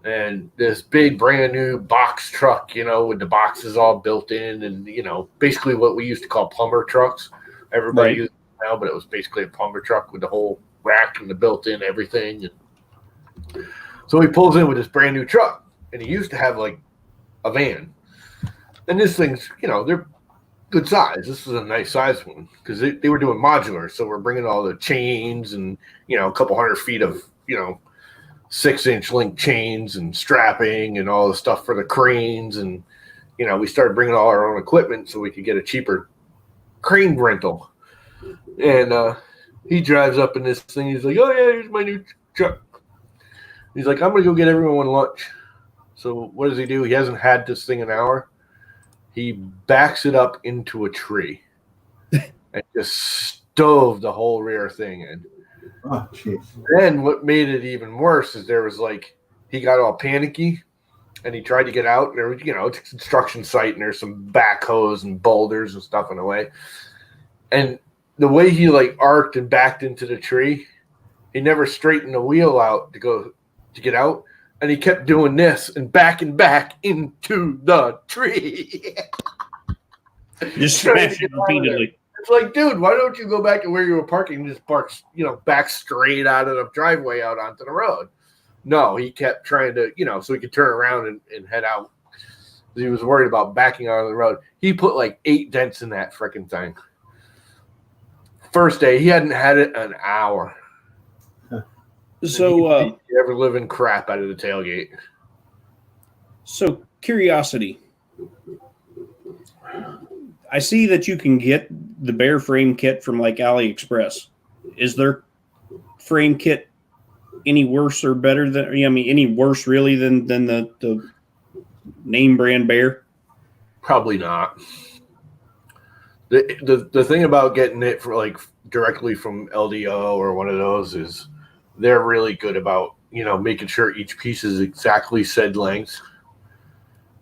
And this big brand new box truck, with the boxes all built in and, basically what we used to call plumber trucks. Everybody uses it now, but it was basically a plumber truck with the whole rack and the built-in everything. And so he pulls in with this brand new truck, and he used to have like a van. And this thing's, they're good size. This was a nice size one because they were doing modular. So we're bringing all the chains and, a couple 100 feet of, 6-inch link chains and strapping and all the stuff for the cranes. And, we started bringing all our own equipment so we could get a cheaper crane rental. And he drives up in this thing. He's like, oh, yeah, here's my new truck. He's like, I'm going to go get everyone lunch. So what does he do? He hasn't had this thing an hour. He backs it up into a tree and just stove the whole rear thing in. Oh, jeez. Then what made it even worse is there was he got all panicky and he tried to get out. And there was, it's a construction site and there's some backhoes and boulders and stuff in the way. And the way he arced and backed into the tree, he never straightened the wheel out to get out. And he kept doing this and backing back into the tree. Just smashing repeatedly. It's like, dude, why don't you go back to where you were parking and just park, back straight out of the driveway out onto the road? No, he kept trying to, so he could turn around and head out. He was worried about backing out of the road. He put 8 dents in that freaking thing. First day, he hadn't had it an hour. So, you ever live in crap out of the tailgate? So, curiosity. I see that you can get the bare frame kit from AliExpress. Is their frame kit any worse or better than? Any worse really than the name brand Bear? Probably not. The thing about getting it for like directly from LDO or one of those is they're really good about making sure each piece is exactly said length.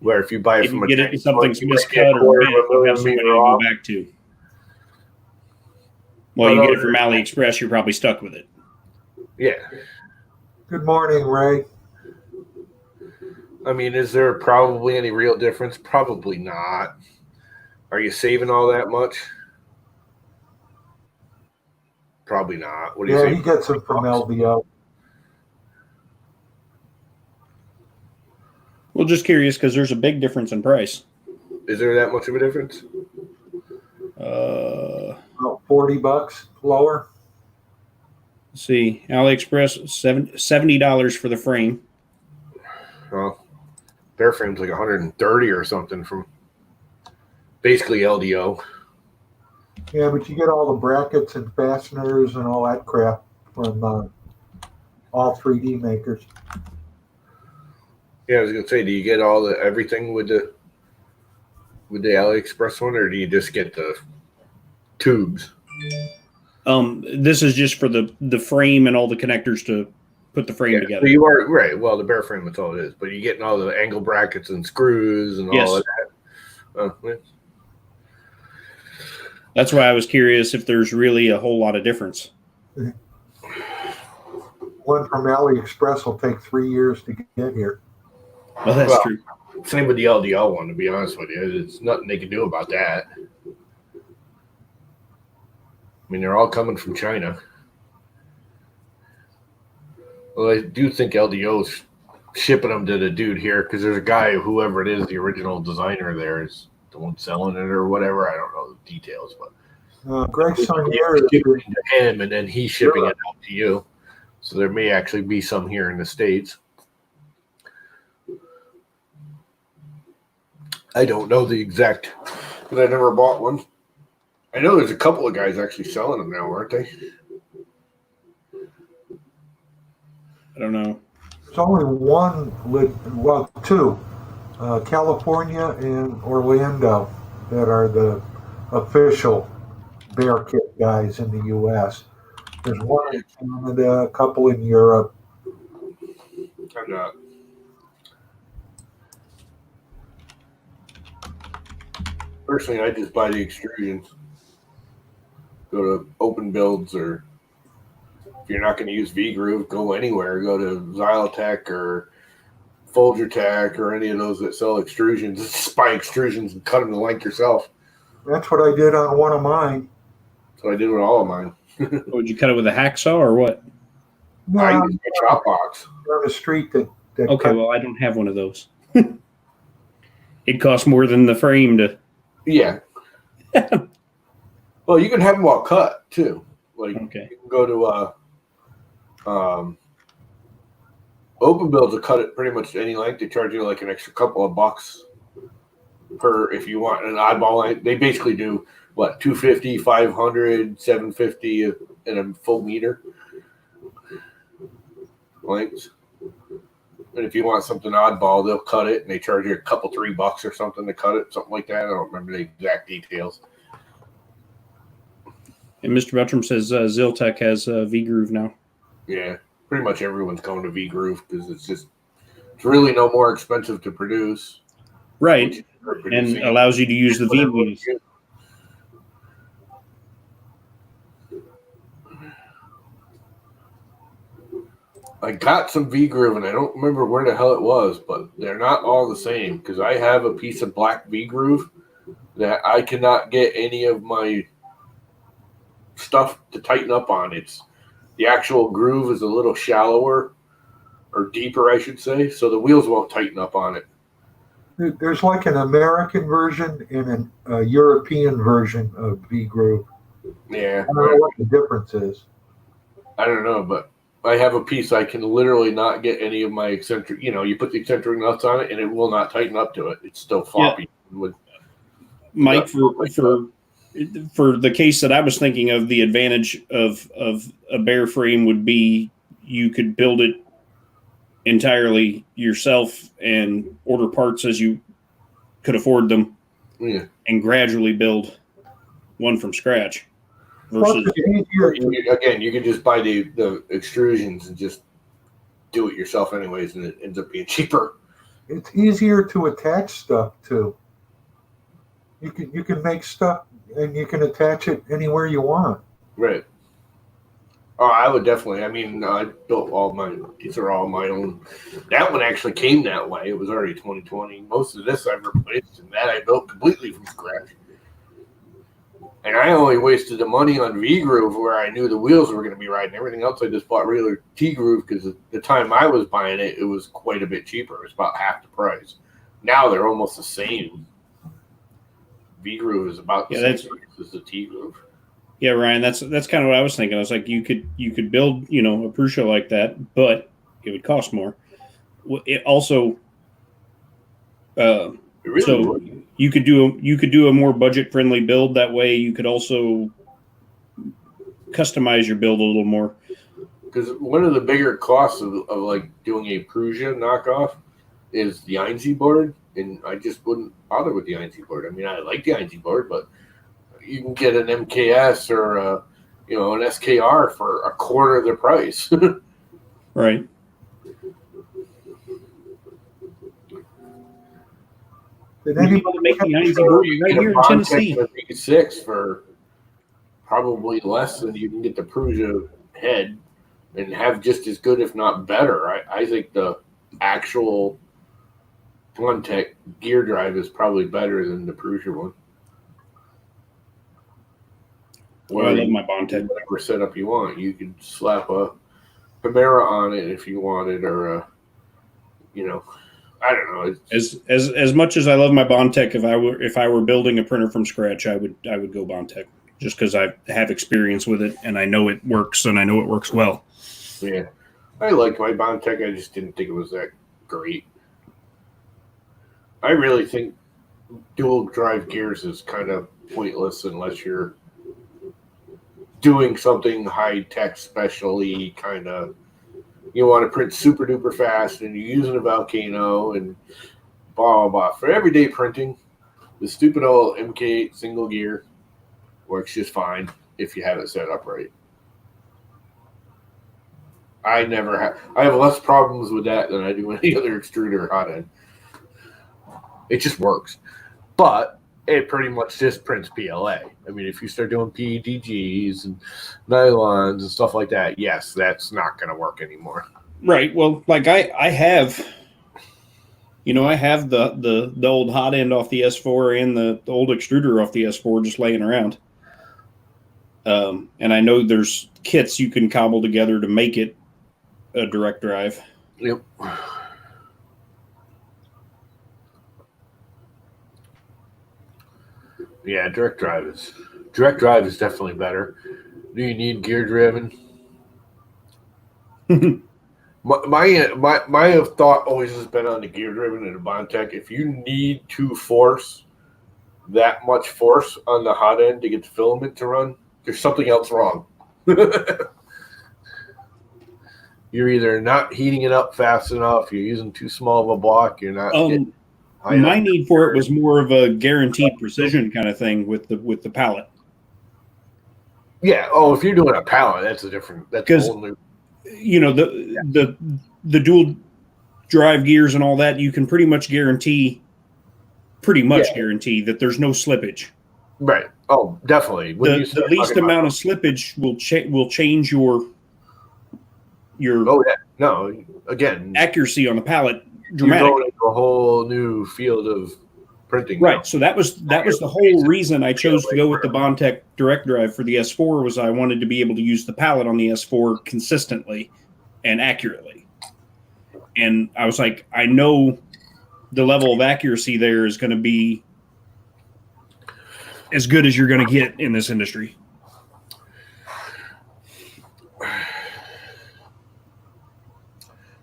Where if you buy it If from you a get Chinese it, something's one, you might get a miscut or quarter bent, of a you have somebody millimeter to go off. back to. Well, But you get it from AliExpress, you're probably stuck with it. Yeah. Good morning, Ray. I mean, is there probably any real difference? Probably not. Are you saving all that much? Probably not. What do you Yeah, say? he gets it from LDO. Well, just curious because there's a big difference in price. Is there that much of a difference? Let's About $40 lower. see, AliExpress $70 for the frame. Well, Bear frame's like 130 or something from basically LDO. Yeah, but you get all the brackets and fasteners and all that crap from all 3D makers. Yeah, I was gonna say, do you get all the everything with the AliExpress one, or do you just get the tubes? This is just for the frame and all the connectors to put the frame together. So you are right. Well, the Bear frame, that's all it is. But you're getting all the angle brackets and screws and all of that. Yeah. That's why I was curious if there's really a whole lot of difference. One from AliExpress will take 3 years to get here. Well, that's true. Same with the LDL one, to be honest with you. It's nothing they can do about that. I mean, they're all coming from China. Well, I do think LDO's shipping them to the dude here because there's a guy, whoever it is, the original designer there is the one selling it or whatever. I don't know the details, but Greg's son here is shipping to him, and then he's shipping it out to you. So there may actually be some here in the States. I don't know the exact, because I never bought one. I know there's a couple of guys actually selling them now, aren't they? I don't know. There's only one, well, two, California and Orlando, that are the official bear kit guys in the U.S. There's one in Canada, a couple in Europe. I'm not. Personally, I just buy the extrusions. Go to Open Builds, or if you're not going to use V-Groove, go anywhere. Go to Xylotech or Folgertech or any of those that sell extrusions. Just buy extrusions and cut them to length yourself. That's what I did on one of mine. So I did with all of mine. Would you cut it with a hacksaw or what? No, I use my chop box. on the street that Okay, cut. well, I don't have one of those. It costs more than the frame to. Yeah. Well, you can have them all cut too. Like Okay. you can go to Open Builds will cut it pretty much any length. They charge you like an extra couple of bucks per if you want an oddball length. They basically do what 250, 500, 750 in a full meter lengths. And if you want something oddball, they'll cut it and they charge you a couple $3 or something to cut it, something like that. I don't remember the exact details. And Mr. Beltram says Ziltech has V-Groove now. Yeah, pretty much everyone's going to V-Groove because it's really no more expensive to produce. Right. And allows you to use the V-wheels. I got some V-Groove, and I don't remember where the hell it was, but they're not all the same because I have a piece of black V-Groove that I cannot get any of my stuff to tighten up on. It's the actual groove is a little shallower or deeper, I should say, so the wheels won't tighten up on it. There's like an American version and a European version of V-Groove. Yeah, I don't know what the difference is. I don't know, but I have a piece I can literally not get any of my eccentric. You put the eccentric nuts on it, and it will not tighten up to it. It's still floppy. Yeah. Mike, for the case that I was thinking of, the advantage of a bear frame would be you could build it entirely yourself and order parts as you could afford them, yeah, and gradually build. one from scratch Plus, versus it's easier Again, you could just buy the extrusions and just do it yourself anyways, and it ends up being cheaper. it's easier to attach stuff to. You can make stuff and you can attach it anywhere you want. Right. Oh, I would definitely. I mean, I built all my. These are all my own. That one actually came that way. It was already 2020. Most of this I've replaced, and that I built completely from scratch. And I only wasted the money on V-Groove where I knew the wheels were going to be right, and everything else I just bought regular T-Groove because at the time I was buying it, it was quite a bit cheaper. It was about half the price. Now they're almost the same. V-Groove is about the same price as the T-Groove. Yeah, Ryan, that's kind of what I was thinking. I was like, you could build, a Prusa like that, but it would cost more. It also, It really would. you could do a more budget friendly build. That way, you could also customize your build a little more. Because one of the bigger costs of like doing a Prusa knockoff is the INC board, and I just wouldn't bother with the INC board. I mean, I like the INC board, but you can get an MKS or an SKR for a quarter of the price. Right. Did Anybody anybody make the INC Or board you right get here a in Tennessee? Bondtech V6 for probably less than you can get the Prusa head, and have just as good, if not better. I think the actual Bondtech gear drive is probably better than the Prusa one. Well, I love my Bondtech. Whatever setup you want, you can slap a Chimera on it if you wanted, or I don't know. As much as I love my Bondtech, if I were building a printer from scratch, I would go Bondtech just because I have experience with it and I know it works and I know it works well. Yeah, I liked my Bondtech. I just didn't think it was that great. I really think dual drive gears is kind of pointless unless you're doing something high tech, specially kind of. You want to print super duper fast, and you're using a Volcano and blah blah blah. For everyday printing, the stupid old MK single gear works just fine if you have it set up right. I have less problems with that than I do any other extruder hot end. It just works, but it pretty much just prints PLA. I mean, if you start doing PETGs and nylons and stuff like that, yes, that's not going to work anymore. Right. Well, like I have, I have the old hot end off the S4 and the old extruder off the S4 just laying around. And I know there's kits you can cobble together to make it a direct drive. Yep. Yeah, direct drive is definitely better. Do you need gear driven? my thought always has been on the gear driven and the Bondtech. If you need to force that much force on the hot end to get the filament to run, there's something else wrong. You're either not heating it up fast enough, you're using too small of a block, you're not. My need for it was more of a guaranteed precision kind of thing with the pallet. Yeah. Oh, if you're doing a pallet, that's a different. That's a whole new. The dual drive gears and all that, you can pretty much guarantee that there's no slippage. Right. Oh, definitely. The least amount of slippage will change your. Oh yeah. No. Again. Accuracy on the pallet. Dramatic. You're going into a whole new field of printing. Right. Now. So that was the whole reason I chose to go with the Bondtech direct drive for the S4 was I wanted to be able to use the pallet on the S4 consistently and accurately. And I was like, I know the level of accuracy there is going to be as good as you're going to get in this industry.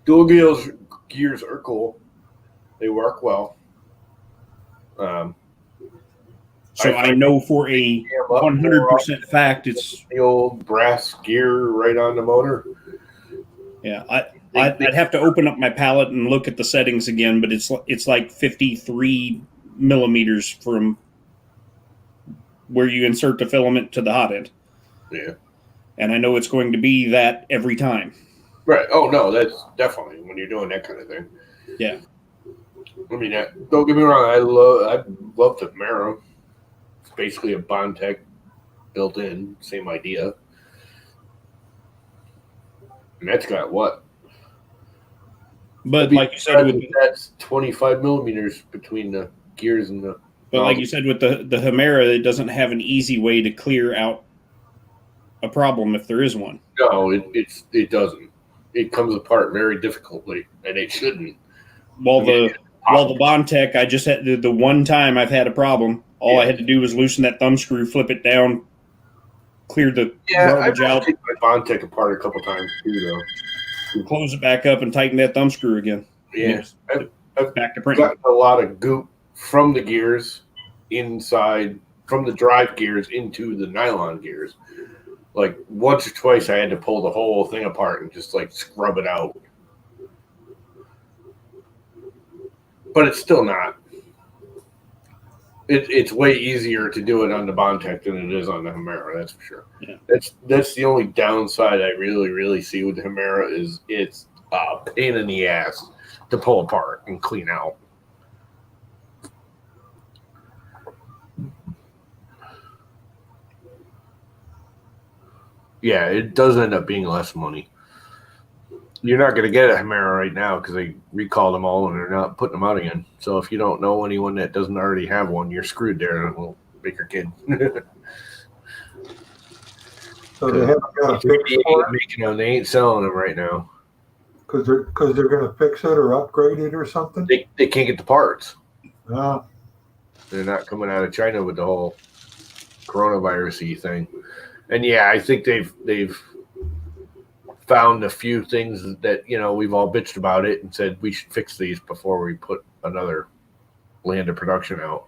Dual gears are cool. They work well. So I know for a 100% fact it's the old brass gear right on the motor. Yeah, I'd have to open up my palette and look at the settings again, but it's like 53 millimeters from where you insert the filament to the hot end. Yeah. And I know it's going to be that every time. Right. Oh no, that's definitely when you're doing that kind of thing. Yeah. I mean, don't get me wrong. I love the Camaro. It's basically a Bondtech built in, same idea. And that's got what? But like you said, that's 25 millimeters between the gears and the. But like you said, with the Hemera, it doesn't have an easy way to clear out a problem if there is one. No, it doesn't. It comes apart very difficultly, and it shouldn't. Well, the Bondtech, I just had the one time I've had a problem. All I had to do was loosen that thumb screw, flip it down, clear the garbage out. Take my Bondtech apart a couple times too, though. Close it back up and tighten that thumb screw again. Yeah, I've back to printing. gotten a lot of goop from the gears inside, from the drive gears into the nylon gears. Like once or twice, I had to pull the whole thing apart and just like scrub it out. But it's still not. It's way easier to do it on the Bondtech than it is on the Hemera. That's for sure. Yeah. That's the only downside I really see with the Hemera is it's a pain in the ass to pull apart and clean out. Yeah, it does end up being less money. You're not going to get a Hemera right now because they recalled them all and they're not putting them out again. So if you don't know anyone that doesn't already have one, you're screwed there, little baker kid. So they haven't got a fix for it? Making them, they ain't selling them right now. Because they're going to fix it or upgrade it or something? They can't get the parts. No. They're not coming out of China with the whole coronavirus-y thing. And yeah, I think they've found a few things that, we've all bitched about it and said we should fix these before we put another land of production out.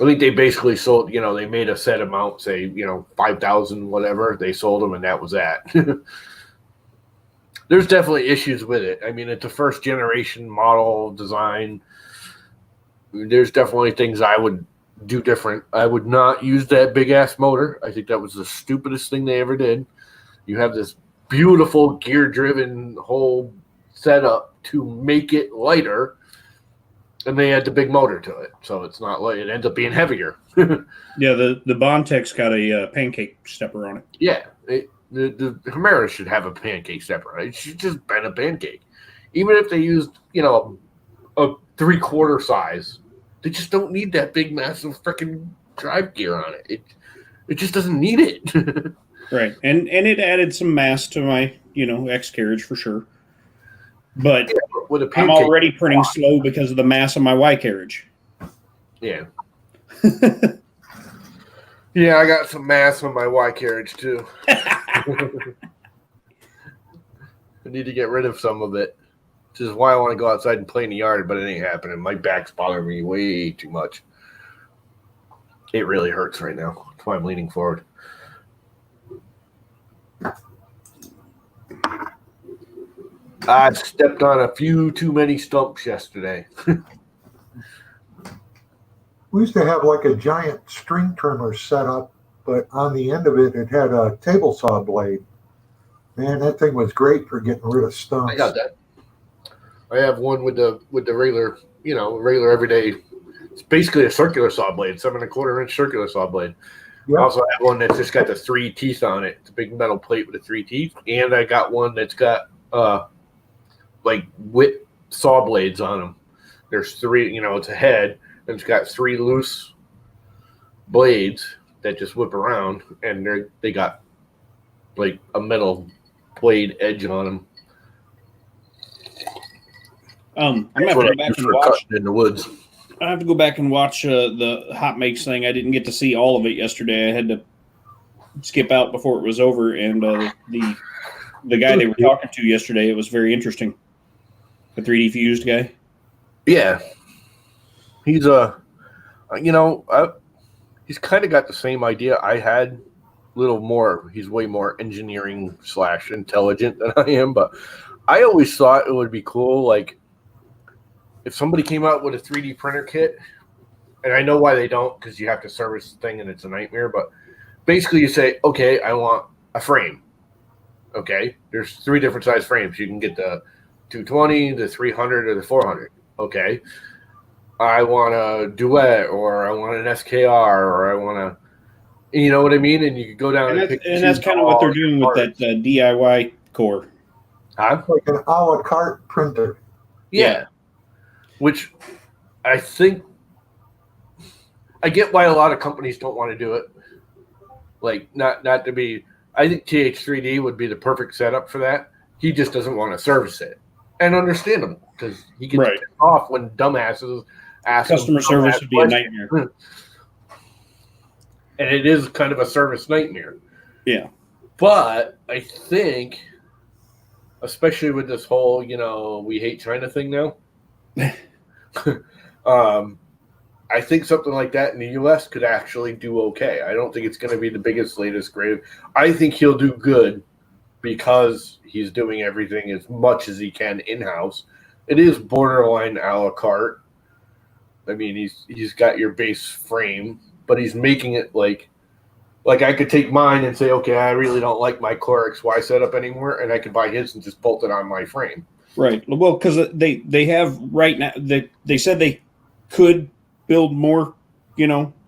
I think they basically sold, they made a set amount, say, 5,000, whatever. They sold them and that was that. There's definitely issues with it. I mean, it's a first generation model design. There's definitely things I would do different. I would not use that big ass motor. I think that was the stupidest thing they ever did. You have this beautiful gear driven whole setup to make it lighter, and they add the big motor to it, so it's not light. It ends up being heavier. Yeah, the Bondtech's got a pancake stepper on it. Yeah, the Hemera should have a pancake stepper. It should just been a pancake, even if they used a 3/4 size. They just don't need that big, massive freaking drive gear on it. It just doesn't need it. Right, and it added some mass to my X carriage for sure. But yeah, with a I'm already printing slow because of the mass of my Y carriage. Yeah. Yeah, I got some mass on my Y carriage too. I need to get rid of some of it. Which is why I want to go outside and play in the yard, but it ain't happening. My back's bothering me way too much. It really hurts right now. That's why I'm leaning forward. I stepped on a few too many stumps yesterday. We used to have like a giant string trimmer set up, but on the end of it, it had a table saw blade. Man, that thing was great for getting rid of stumps. I got that. I have one with the regular, regular everyday. It's basically a circular saw blade, 7 1/4 inch circular saw blade. Yep. I also have one that's just got the 3 teeth on it. It's a big metal plate with the 3 teeth, and I got one that's got like whip saw blades on them. There's 3. It's a head, and it's got 3 loose blades that just whip around, and they got like a metal blade edge on them. I'm gonna have to go back and watch in the woods. I have to go back and watch the hot makes thing. I didn't get to see all of it yesterday. I had to skip out before it was over, and the guy they were talking to yesterday, it was very interesting. The 3D fused guy. Yeah, he's he's kind of got the same idea I had. Little more. He's way more engineering / intelligent than I am, but I always thought it would be cool, like, if somebody came out with a 3D printer kit and I know why they don't, because you have to service the thing and it's a nightmare. But basically, you say, okay, I want a frame. Okay, there's 3 different size frames. You can get the 220, the 300, or the 400. Okay, I want a duet, or I want an SKR, or I want a, you know what I mean? And you can go down and pick. And that's kind of what they're doing with that DIY core. Huh? Like an a la carte printer. Yeah. Which I think I get why a lot of companies don't want to do it. Like not to be. I think TH3D would be the perfect setup for that. He just doesn't want to service it, and understandable because he gets pissed off when dumbasses ask. Customer service would be a nightmare, and it is kind of a service nightmare. Yeah, but I think, especially with this whole, we hate China thing now. I think something like that in the U.S. could actually do okay. I don't think it's going to be the biggest, latest, greatest. I think he'll do good because he's doing everything as much as he can in-house. It is borderline a la carte. I mean, he's got your base frame, but he's making it like I could take mine and say, okay, I really don't like my Core XY setup anymore, and I could buy his and just bolt it on my frame. Right. Well, because they have right now, they said they could build more,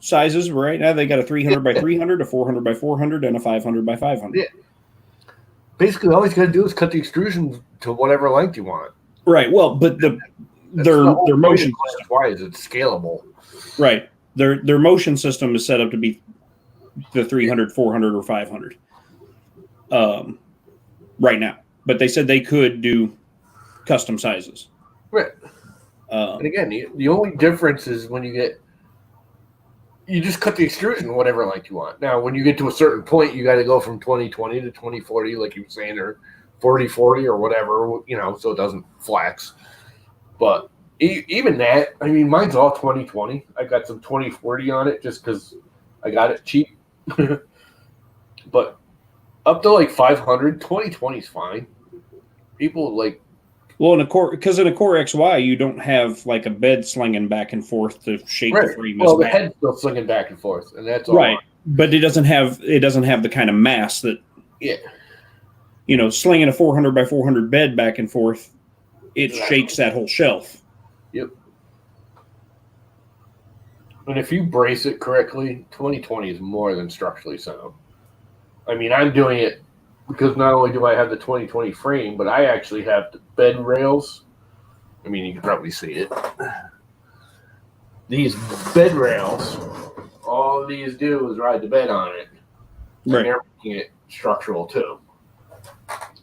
sizes. Right now they got a 300 by 300, a 400 by 400, and a 500 by 500. Yeah. Basically, all he's got to do is cut the extrusion to whatever length you want. Right. Well, but their motion system, why is it scalable? Right. Their motion system is set up to be the 300, 400, or 500. Right now, but they said they could do custom sizes. Right. And again, the only difference is when you just cut the extrusion whatever length you want. Now, when you get to a certain point, you got to go from 2020 to 2040, like you were saying, or 4040 or whatever, so it doesn't flex. But even that, I mean, mine's all 2020. I got some 2040 on it just because I got it cheap. But up to like 500, 2020 is fine. People like. Well, in a Core XY, you don't have like a bed slinging back and forth to shape the frame. Well, the head's still slinging back and forth, and that's all right. But it doesn't have the kind of mass that. Yeah. Slinging a 400 by 400 bed back and forth, it shakes that whole shelf. Yep. And if you brace it correctly, 2020 is more than structurally sound. I mean, I'm doing it because not only do I have the 2020 frame, but I actually have the bed rails. I mean, you can probably see it. These bed rails, all these do is ride the bed on it. Right. And they're making it structural too.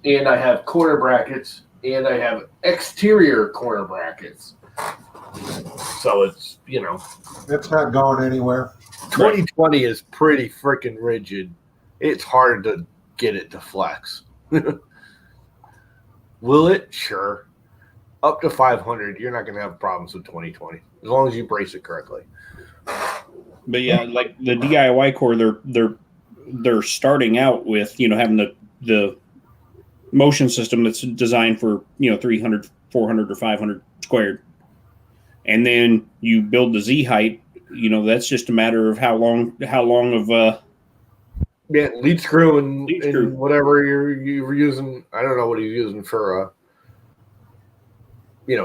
And I have corner brackets, and I have exterior corner brackets. So it's, It's not going anywhere. 2020 is pretty freaking rigid. It's hard to get it to flex. Will it? Sure. Up to 500, you're not going to have problems with 2020 as long as you brace it correctly. But yeah, like the DIY core, they're starting out with having the motion system that's designed for 300, 400, or 500 squared, and then you build the Z height. That's just a matter of how long of lead screw and whatever you're using. I don't know what he's using for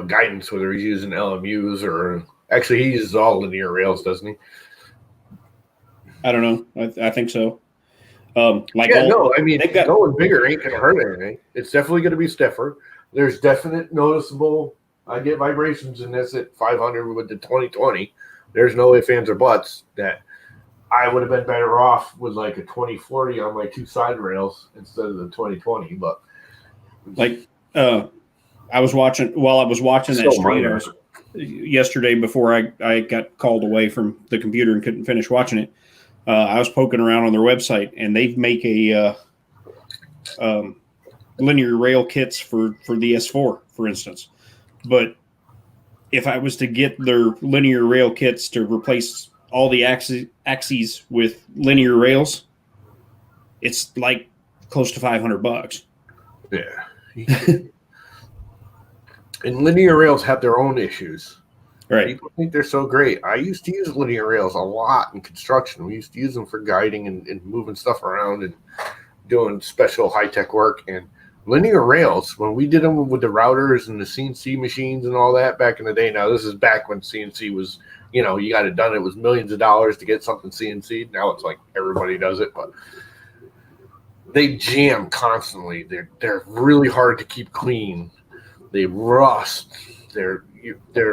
guidance, whether he's using LMUs or actually he uses all linear rails, doesn't he? I don't know. I think so. I mean, going bigger ain't gonna hurt anything. It's definitely gonna be stiffer. There's definite noticeable. I get vibrations in this at 500 with the 2020. There's no ifs, ands, or buts that I would have been better off with like a 2040 on my 2 side rails instead of the 2020. But I was watching that stream yesterday before I got called away from the computer and couldn't finish watching it. I was poking around on their website, and they make a linear rail kits for the S4, for instance. But if I was to get their linear rail kits to replace all the axes with linear rails, it's like close to $500. Yeah. And linear rails have their own issues. Right. People think they're so great. I used to use linear rails a lot in construction. We used to use them for guiding and moving stuff around and doing special high-tech work. And linear rails, when we did them with the routers and the CNC machines and all that back in the day, now this is back when CNC was, you got it done. It was millions of dollars to get something CNC'd. Now it's like everybody does it, but they jam constantly. They're really hard to keep clean. They rust. They're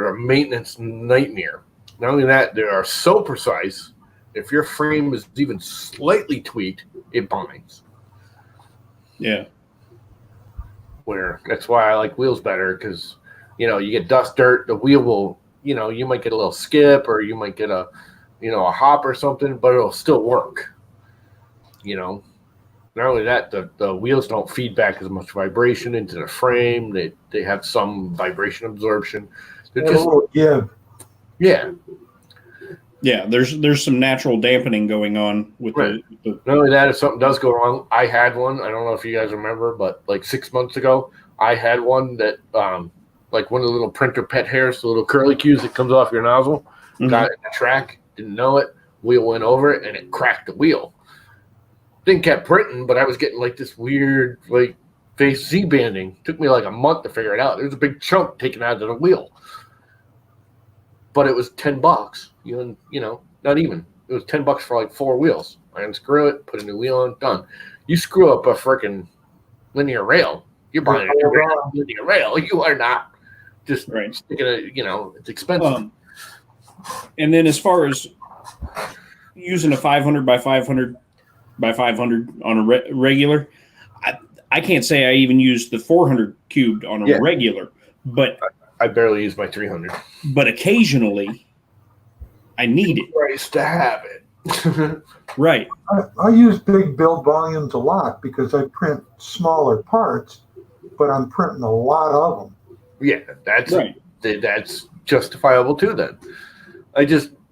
a maintenance nightmare. Not only that, they are so precise. If your frame is even slightly tweaked, it binds. Yeah. That's why I like wheels better, because you get dust, dirt, the wheel will, you might get a little skip, or you might get a hop or something, but it'll still work. Not only that, the wheels don't feed back as much vibration into the frame. They have some vibration absorption. They're just give. Yeah. Yeah, there's some natural dampening going on with Right. the Not only that, if something does go wrong, I had one. I don't know if you guys remember, but like 6 months ago, I had one that like one of the little printer pet hairs, the little curly cues that comes off your nozzle, got in the track, didn't know it, wheel went over it, and it cracked the wheel. Thing kept printing, but I was getting like this weird like face Z banding. Took me like a month to figure it out. There was a big chunk taken out of the wheel, but it was $10. Not even. It was $10 for like 4 wheels. I unscrew it, put a new wheel on, done. You screw up a freaking linear rail, you're buying a linear rail. You are not just sticking it. It's expensive. And then as far as using a 500 by 500 by 500 on a regular, I can't say I even use the 400 cubed on a regular, but I barely use my 300. But occasionally, I need it. Nice to have it. Right. I use big build volumes a lot because I print smaller parts, but I'm printing a lot of them. Yeah, that's justifiable too. Then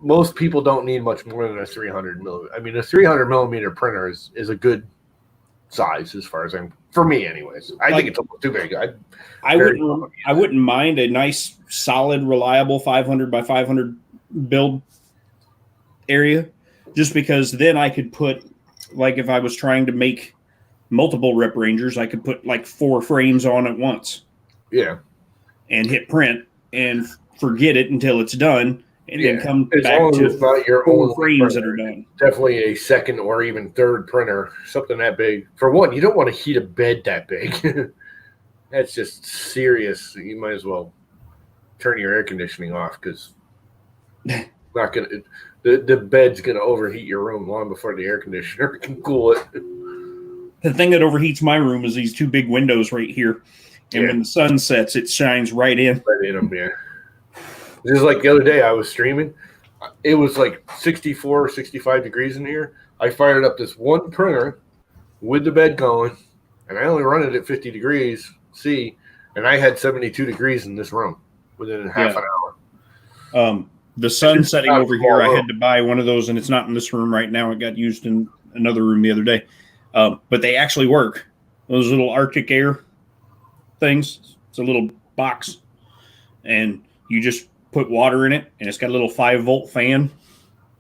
most people don't need much more than a 300 millimeter. I mean, a 300 millimeter printer is a good size as far as for me, anyways. I think it's almost too big. I wouldn't mind a nice, solid, reliable 500 by 500 build area, just because then I could put, like, if I was trying to make multiple Rip Rangers, I could put like 4 frames on at once. Yeah. And hit print and forget it until it's done. And then come back to not your 4 frames that are done. Definitely a second or even third printer, something that big. For one, you don't want to heat a bed that big. That's just serious. You might as well turn your air conditioning off, because not gonna. The bed's gonna overheat your room long before the air conditioner can cool it. The thing that overheats my room is these 2 big windows right here, and when the sun sets, it shines right in. Right in them, yeah. Just like the other day, I was streaming. It was like 64 or 65 degrees in here. I fired up this one printer with the bed going, and I only run it at 50 degrees C, and I had 72 degrees in this room within half an hour. The sun setting over here, I had to buy one of those, and it's not in this room right now. It got used in another room the other day. But they actually work. Those little Arctic air things. It's a little box, and you just put water in it, and it's got a little 5-volt fan.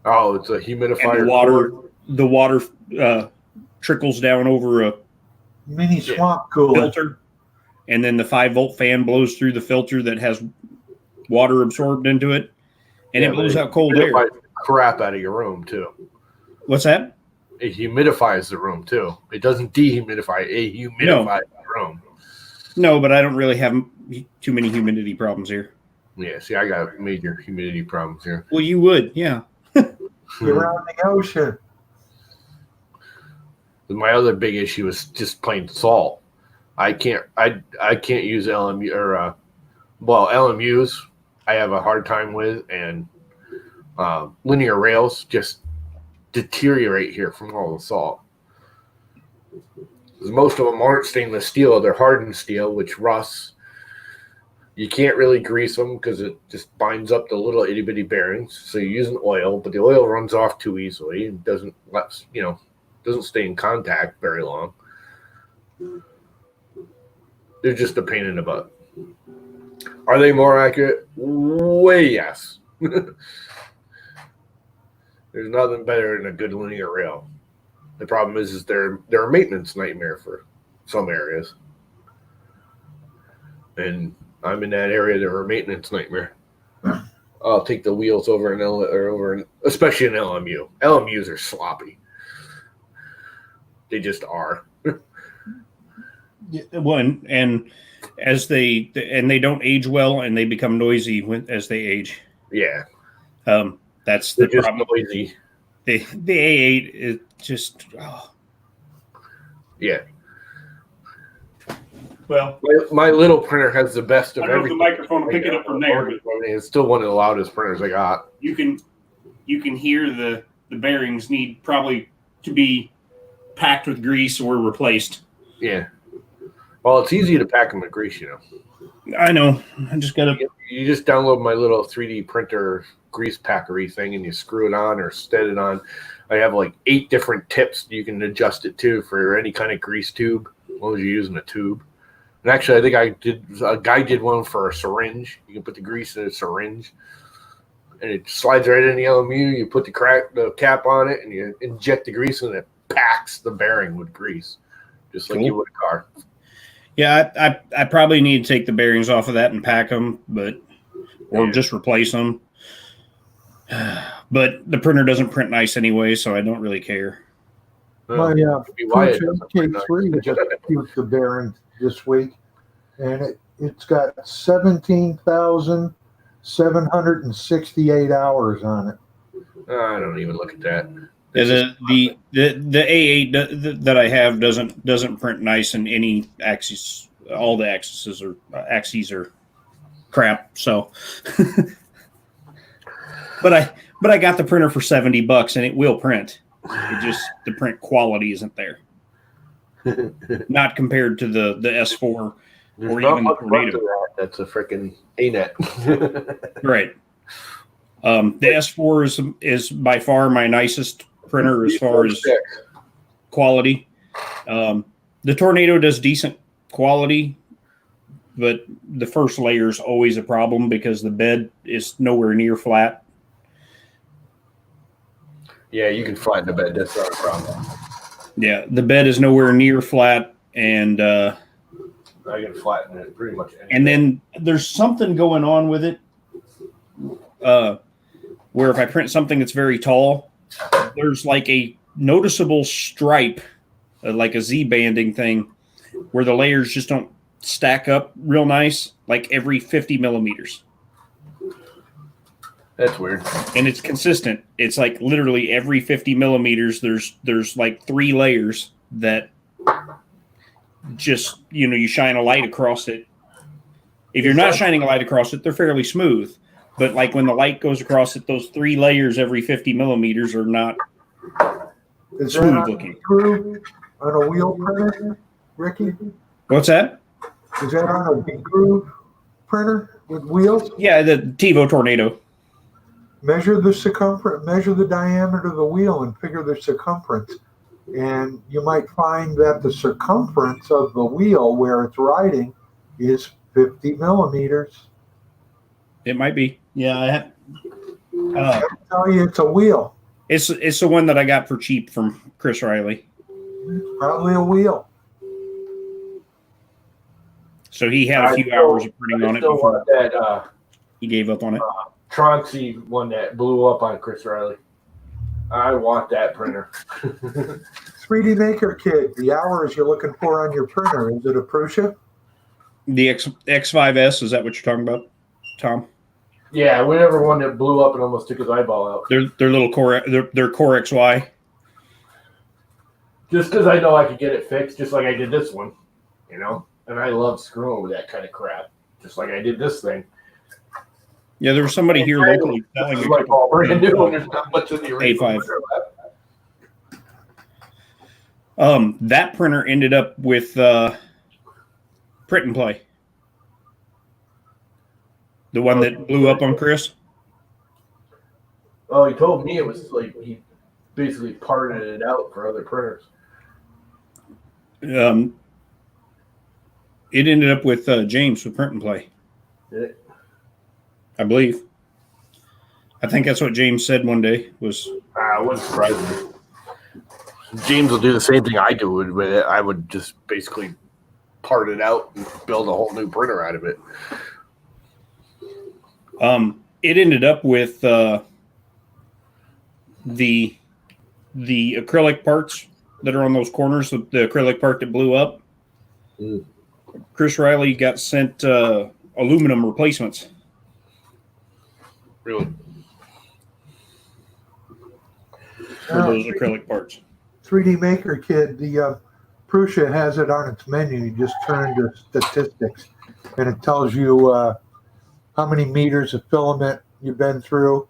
Oh, it's a humidifier. And the water trickles down over a mini swamp cooler filter, and then the 5-volt fan blows through the filter that has water absorbed into it, and it blows out cold air. Crap out of your room too. What's that? It humidifies the room too. It doesn't dehumidify. It humidifies the room. No, but I don't really have too many humidity problems here. Yeah, see, I got major humidity problems here. Well, you would, yeah. You're on the ocean. My other big issue is just plain salt. I can't use LMU or LMUs. I have a hard time with, and linear rails just deteriorate here from all the salt. Most of them aren't stainless steel; they're hardened steel, which rusts. You can't really grease them because it just binds up the little itty bitty bearings. So you're using oil, but the oil runs off too easily and doesn't stay in contact very long. They're just a pain in the butt. Are they more accurate? Way yes. There's nothing better than a good linear rail. The problem is they're a maintenance nightmare for some areas, and I'm in that area. They're a maintenance nightmare. I'll take the wheels over especially an LMU. LMUs are sloppy. They just are. One and as they don't age well, and they become noisy as they age. Yeah, that's they're the just problem. noisy. The A8 is just Yeah. Well, my little printer has the best of I don't know if everything. the microphone will pick it up from there, but It's still one of the loudest printers I got. you can hear the bearings need probably to be packed with grease or replaced. Yeah. Well, it's easy to pack them with grease, you know. I know. I just got to. You just download my little 3D printer grease packery thing, and you screw it on or set it on. I have like 8 different tips you can adjust it to for any kind of grease tube, as long as you're using a tube. And actually, I think a guy did one for a syringe. You can put the grease in a syringe, and it slides right in the LMU. You put the cap on it, and you inject the grease, and it packs the bearing with grease, just like you would a car. Yeah, I probably need to take the bearings off of that and pack them, or just replace them. But the printer doesn't print nice anyway, so I don't really care. My K3 just used the bearing this week, and it's got 17,768 hours on it. I don't even look at that. The A8 that I have doesn't print nice in any axis. All the axes are crap. So, but I got the printer for $70 and it will print. It just the print quality isn't there. Not compared to the S4 or even the Tornado. That's a freaking A-net. Right. The S4 is by far my nicest printer as far as quality. The Tornado does decent quality, but the first layer is always a problem because the bed is nowhere near flat. Yeah, you can flatten the bed. That's not a problem. Yeah, the bed is nowhere near flat, and I can flatten it pretty much. And then there's something going on with it, where if I print something that's very tall, there's like a noticeable stripe, like a Z banding thing, where the layers just don't stack up real nice, like every 50 millimeters. That's weird. And it's consistent. It's like literally every 50 millimeters, there's like 3 layers that just, you shine a light across it. If you're not shining a light across it, they're fairly smooth. But like when the light goes across it, those 3 layers every 50 millimeters are not smooth looking. On a wheel printer, Ricky? What's that? Is that on a big groove printer with wheels? Yeah, the TiVo Tornado. Measure the circumference, measure the diameter of the wheel and figure the circumference. And you might find that the circumference of the wheel where it's riding is 50 millimeters. It might be. Yeah, I'll tell you, it's a wheel. It's the one that I got for cheap from Chris Riley. It's probably a wheel. So he had a few hours of printing on it before that, he gave up on it. Tronxy one that blew up on Chris Riley. I want that printer. 3D Maker Kit, the hours you're looking for on your printer, is it a Prusa? The X5S, is that what you're talking about, Tom? Yeah, whatever one that blew up and almost took his eyeball out. Their little Core, their Core XY. Just because I know I could get it fixed, just like I did this one, And I love screwing with that kind of crap, just like I did this thing. Yeah, there was somebody here locally selling it's like all brand new, and there's not much in the original A5. That printer ended up with Print and Play. The one that blew up on Chris? Oh, he told me it was like he basically parted it out for other printers. It ended up with James with Print and Play. I believe. I think that's what James said one day was. I wouldn't surprise me. James will do the same thing I do with it. I would just basically part it out and build a whole new printer out of it. It ended up with the acrylic parts that are on those corners, the acrylic part that blew up. Mm. Chris Riley got sent aluminum replacements. Really? For those acrylic parts. 3D Maker Kid, the Prusa has it on its menu. You just turn to statistics, and it tells you how many meters of filament you've been through,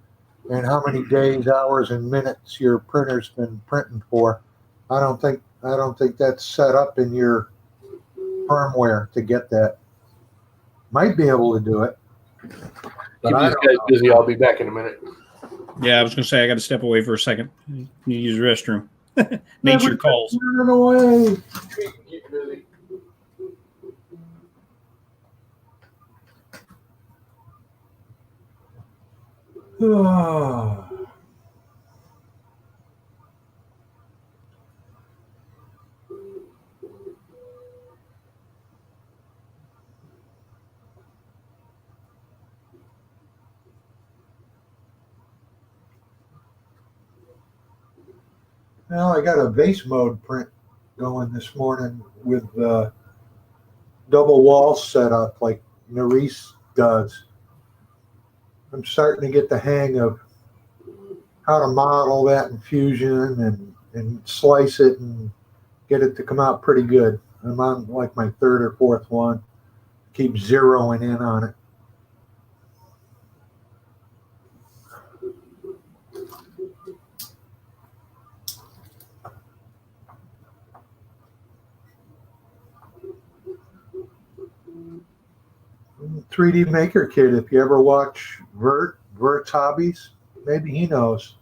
and how many days, hours, and minutes your printer's been printing for. I don't think that's set up in your firmware to get that. Might be able to do it. Keep these guys busy. I'll be back in a minute. Yeah, I was going to say I got to step away for a second. You use the restroom. Nature calls. Run away. Keep busy. Oh. Well, I got a base mode print going this morning with double wall setup like Nerese does. I'm starting to get the hang of how to model that in Fusion and slice it and get it to come out pretty good. I'm on like my third or fourth one. Keep zeroing in on it. "3D Maker Kid," if you ever watch Vert's Hobbies, maybe he knows.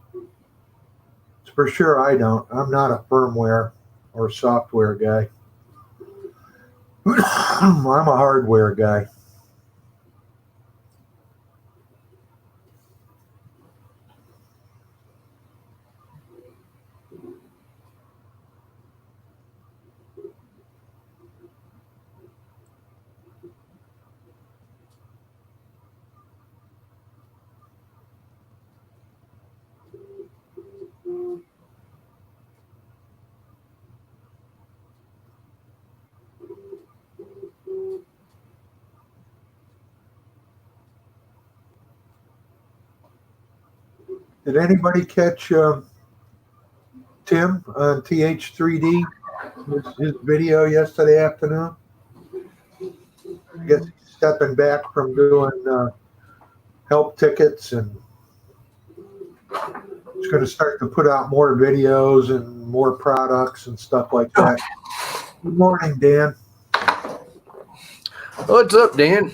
For sure I don't. I'm not a firmware or software guy. I'm a hardware guy. Did anybody catch Tim on TH3D, his video yesterday afternoon? I guess he's stepping back from doing help tickets, and he's going to start to put out more videos and more products and stuff like that. Good morning, Dan. What's up, Dan?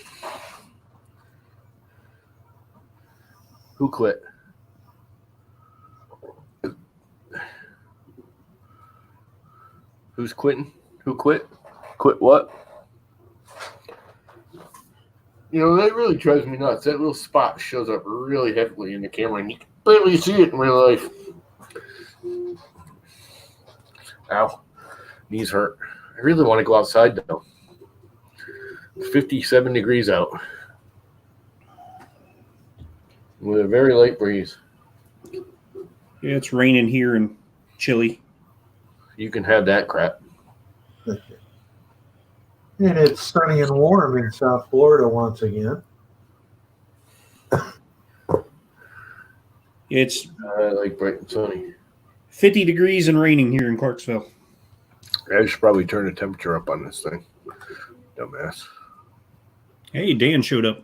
Who quit? Who's quitting? Who quit? Quit what? You know, that really drives me nuts. That little spot shows up really heavily in the camera, and you can barely see it in real life. Ow. Knees hurt. I really want to go outside, though. It's 57 degrees out with a very light breeze. Yeah, it's raining here and chilly. You can have that crap. And it's sunny and warm in South Florida once again. It's I like bright and sunny. 50 degrees and raining here in Clarksville. I should probably turn the temperature up on this thing. Dumbass. Hey, Dan showed up.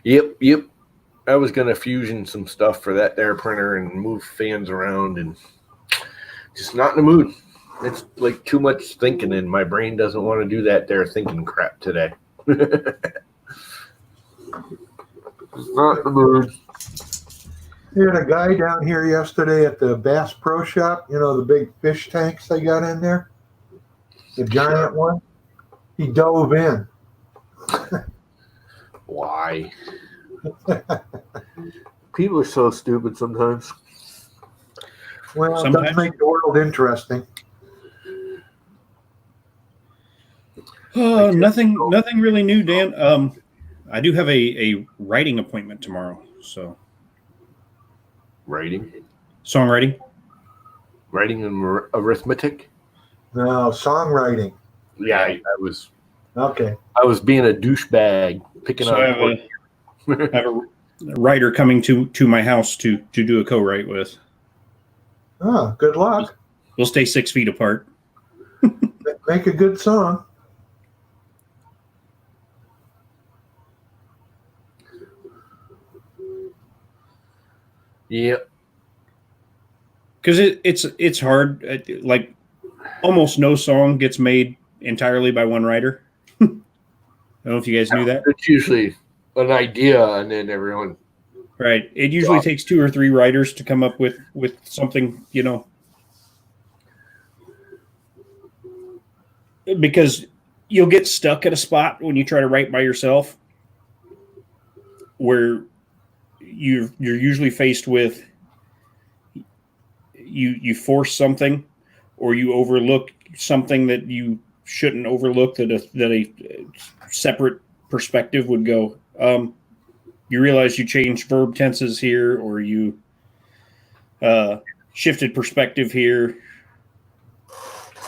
Yep. I was going to fusion some stuff for that there printer and move fans around, and just not in the mood. It's like too much thinking, and my brain doesn't want to do that there thinking crap today. It's not in the mood. We had a guy down here yesterday at the Bass Pro Shop. You know, the big fish tanks they got in there? The giant one? He dove in. Why? People are so stupid sometimes. Well, it Sometimes. does make the world interesting. Nothing really new, Dan. I do have a writing appointment tomorrow. So Writing? songwriting. Writing and arithmetic? No, songwriting. Yeah, I was Okay. being a douchebag, picking So on. I have a writer coming to my house to do a co-write with. Oh, good luck. We'll stay 6 feet apart. Make a good song. Yeah. Because it's hard. Like almost no song gets made entirely by one writer. I don't know if you guys knew that. It's usually an idea, and then everyone. Right. It usually takes 2 or 3 writers to come up with something, because you'll get stuck at a spot when you try to write by yourself where you're usually faced with you force something or you overlook something that you shouldn't overlook that a separate perspective would go. You realize you changed verb tenses here, or you shifted perspective here,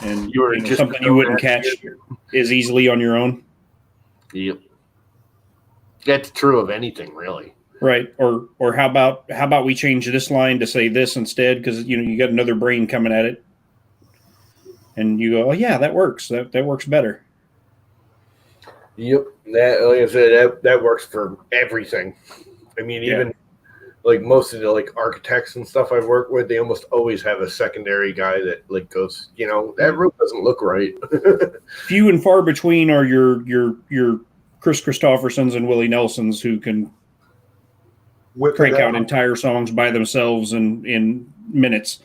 and something you wouldn't catch as easily on your own. Yep. That's true of anything, really. Right. Or how about we change this line to say this instead, because you got another brain coming at it, and you go, oh yeah, that works. That works better. Yep. That, like I said, that works for everything. I mean, even like most of the like architects and stuff I've worked with, they almost always have a secondary guy that like goes, that roof doesn't look right. Few and far between are your Chris Christophersons and Willie Nelsons who can crank out entire songs by themselves in minutes.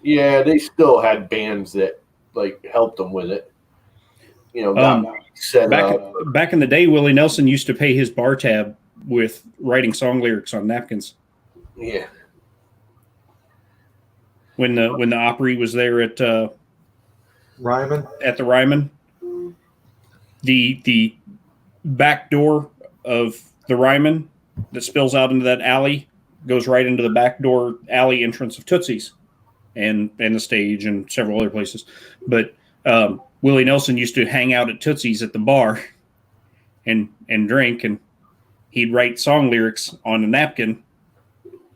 Yeah, they still had bands that like helped them with it. Set up. Back in the day, Willie Nelson used to pay his bar tab with writing song lyrics on napkins. Yeah. When the Opry was there at Ryman. At the Ryman, the back door of the Ryman that spills out into that alley goes right into the back door alley entrance of Tootsie's and the stage and several other places. But Willie Nelson used to hang out at Tootsie's at the bar and drink, and he'd write song lyrics on a napkin.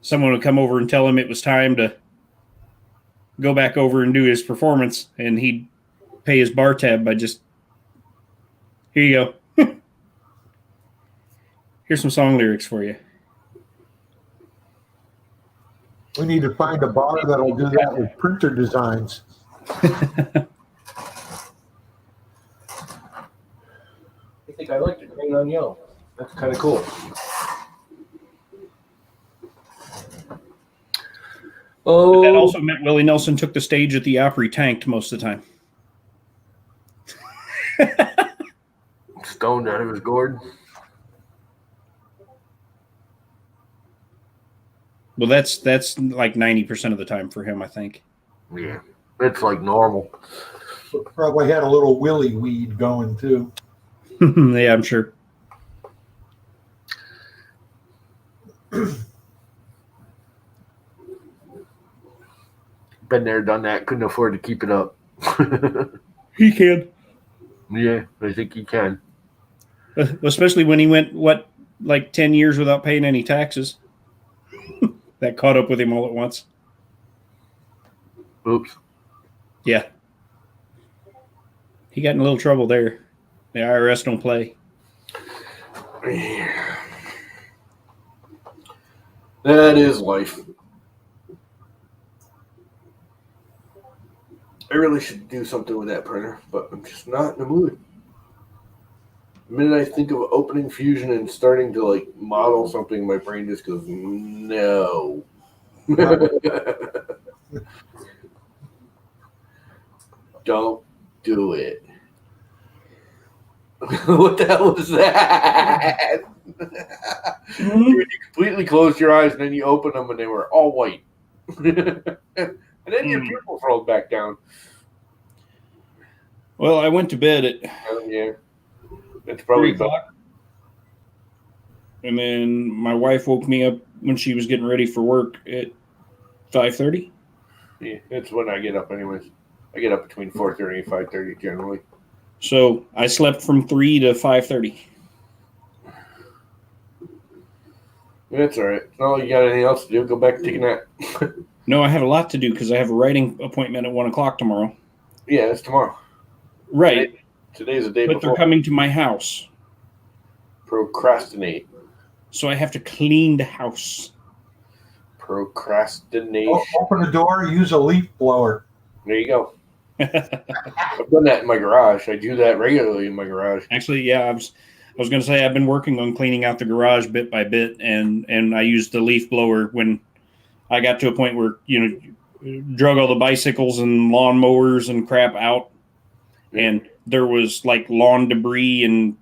Someone would come over and tell him it was time to go back over and do his performance, and he'd pay his bar tab by just, here you go. Here's some song lyrics for you. We need to find a bar that'll do that with printer designs. I think I like the green on yellow. That's kind of cool. But that also meant Willie Nelson took the stage at the Opry tanked most of the time. Stoned out of his gourd. Well, that's like 90% of the time for him, I think. Yeah, it's like normal. Probably had a little willy weed going too. Yeah, I'm sure. Been there, done that. Couldn't afford to keep it up. He can. Yeah, I think he can. Especially when he went, like 10 years without paying any taxes. That caught up with him all at once. Oops. Yeah. He got in a little trouble there. The IRS don't play. Yeah. That is life. I really should do something with that printer, but I'm just not in the mood. The minute I think of opening fusion and starting to like model something, my brain just goes, no. Don't do it. What the hell was that? You completely closed your eyes and then you open them and they were all white. And then your pupils rolled back down. Well, I went to bed at Yeah. It's 3 probably o'clock. And then my wife woke me up when she was getting ready for work at 5:30. Yeah, it's when I get up anyways. I get up between 4:30 and 5:30 generally. So I slept from 3 to 5:30. That's all right. Oh, you got anything else to do? Go back and take a nap. No, I have a lot to do because I have a writing appointment at 1 o'clock tomorrow. Yeah, it's tomorrow. Right. Today's the day But before. they're coming to my house. Procrastinate. So I have to clean the house. Procrastination. Open the door, use a leaf blower. There you go. I've done that in my garage. I do that regularly in my garage. Actually, yeah, I was going to say I've been working on cleaning out the garage bit by bit, and I used the leaf blower when I got to a point where, drug all the bicycles and lawn mowers and crap out, and there was like lawn debris and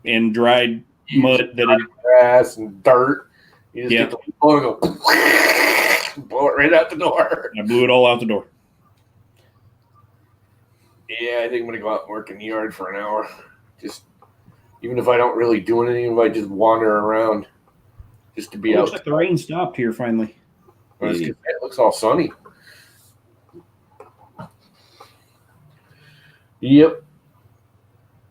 and dried mud that had grass and dirt. You just Yeah. get the leaf blower and go blow it right out the door. I blew it all out the door. Yeah, I think I'm gonna go out and work in the yard for an hour. Just even if I don't really do anything, if I just wander around, just to be It out. looks like the rain stopped here finally. It looks all sunny. Yep.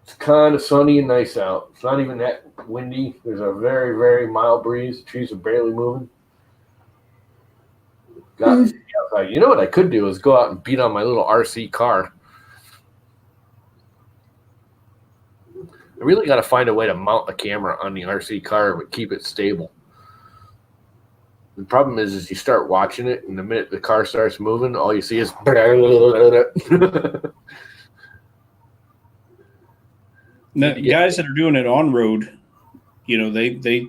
It's kind of sunny and nice out. It's not even that windy. There's a very, very mild breeze. The trees are barely moving. Got to see outside. You know what I could do is go out and beat on my little RC car. I really got to find a way to mount a camera on the RC car but keep it stable. The problem is you start watching it, and the minute the car starts moving, all you see is. Now, guys that are doing it on road, they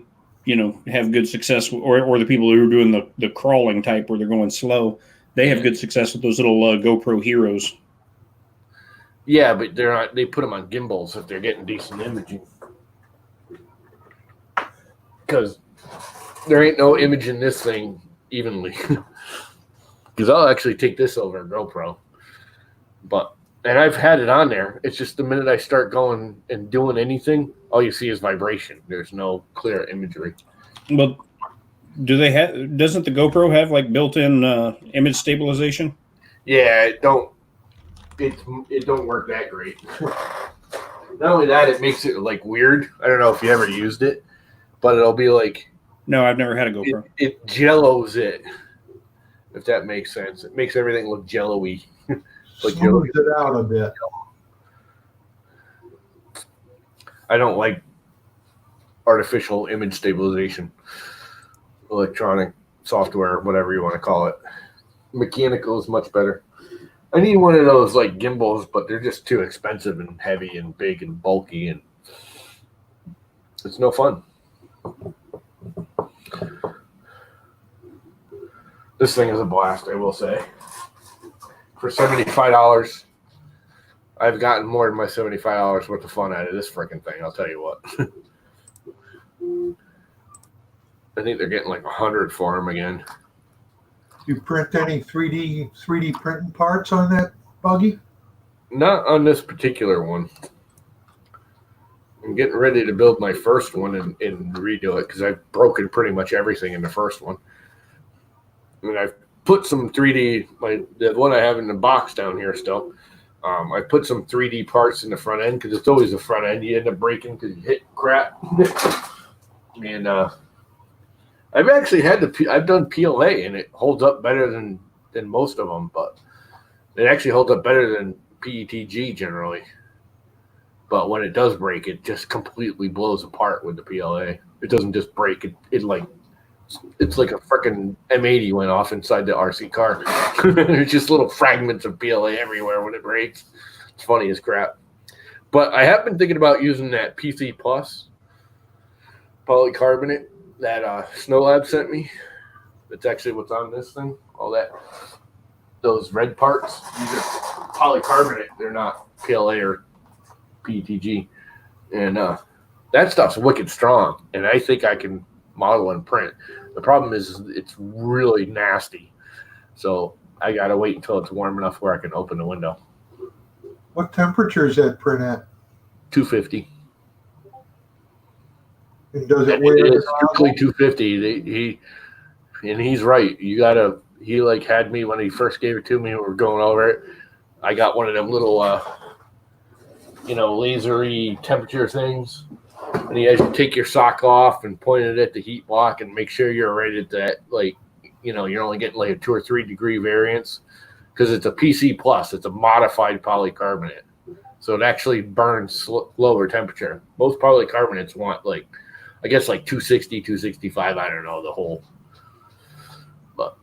have good success, or the people who are doing the crawling type where they're going slow, they have good success with those little GoPro Heroes. Yeah, but they're not. They put them on gimbals if they're getting decent imaging, because there ain't no imaging this thing evenly. Because I'll actually take this over a GoPro, and I've had it on there. It's just the minute I start going and doing anything, all you see is vibration. There's no clear imagery. Well, doesn't the GoPro have like built-in image stabilization? Yeah, it don't work that great. Not only that, it makes it like weird. I don't know if you ever used it, but it'll be like No, I've never had a GoPro. it jellos it, if that makes sense. It makes everything look jello-y. Like Smooth it out a bit. I don't like artificial image stabilization, electronic software, whatever you want to call it. Mechanical is much better. I need one of those like gimbals, but they're just too expensive and heavy and big and bulky, and it's no fun. This thing is a blast, I will say. For $75, I've gotten more than my $75 worth of fun out of this freaking thing, I'll tell you what. I think they're getting like 100 for them again. You print any 3D printing parts on that buggy? Not on this particular one. I'm getting ready to build my first one and redo it because I've broken pretty much everything in the first one. I mean, I've put some 3D, the one I have in the box down here still. I put some 3D parts in the front end because it's always the front end. You end up breaking because you hit crap. And I've actually I've done PLA and it holds up better than most of them, but it actually holds up better than PETG generally. But when it does break, it just completely blows apart with the PLA. It doesn't just break. It's like a freaking M80 went off inside the RC car. There's just little fragments of PLA everywhere when it breaks. It's funny as crap. But I have been thinking about using that PC Plus polycarbonate that Snow Lab sent me. That's actually what's on this thing. All that, those red parts, these are polycarbonate. They're not PLA or PETG. And that stuff's wicked strong. And I think I can model and print. The problem is it's really nasty. So I got to wait until it's warm enough where I can open the window. What temperature is that print at? 250. And does it And wear it the is strictly 250. He's right. You gotta. He like had me when he first gave it to me. We were going over it. I got one of them little, lasery temperature things, and he has you take your sock off and point it at the heat block and make sure you're right at that. Like, you're only getting like a 2 or 3 degree variance because it's a PC Plus. It's a modified polycarbonate, so it actually burns lower temperature. Most polycarbonates want like 260, 265. I don't know the whole. But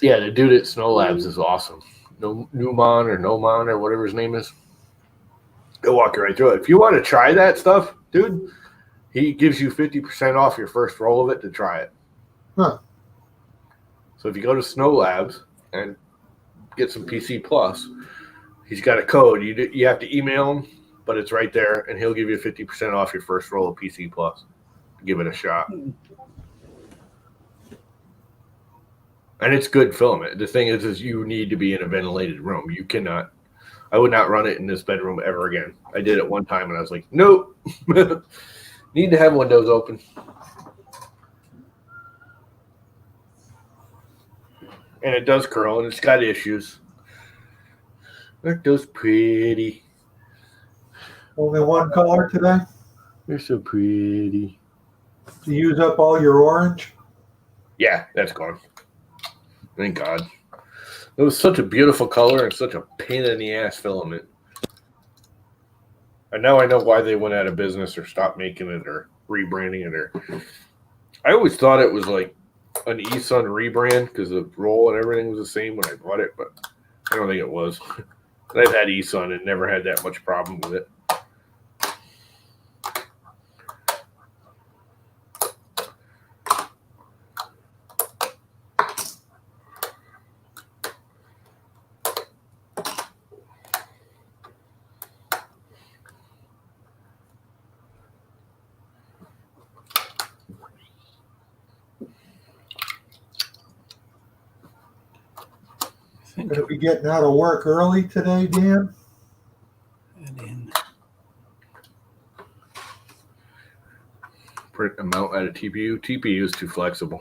yeah, the dude at Snow Labs is awesome. Newman or whatever his name is. He'll walk you right through it. If you want to try that stuff, dude, he gives you 50% off your first roll of it to try it. Huh. So if you go to Snow Labs and get some PC Plus, he's got a code. You have to email him, but it's right there, and he'll give you 50% off your first roll of PC Plus. Give it a shot. And it's good filament. The thing is you need to be in a ventilated room. You cannot. I would not run it in this bedroom ever again. I did it one time, and I was like, nope. Need to have windows open. And it does curl, and it's got issues. Aren't those pretty? Only one color today? They're so pretty. To use up all your orange? Yeah, that's gone. Thank God. It was such a beautiful color and such a pain in the ass filament. And now I know why they went out of business or stopped making it or rebranding it. Or I always thought it was like an eSun rebrand because the roll and everything was the same when I bought it, but I don't think it was. I've had eSun and never had that much problem with it. Going to be getting out of work early today, Dan? Print amount out of TPU. TPU is too flexible.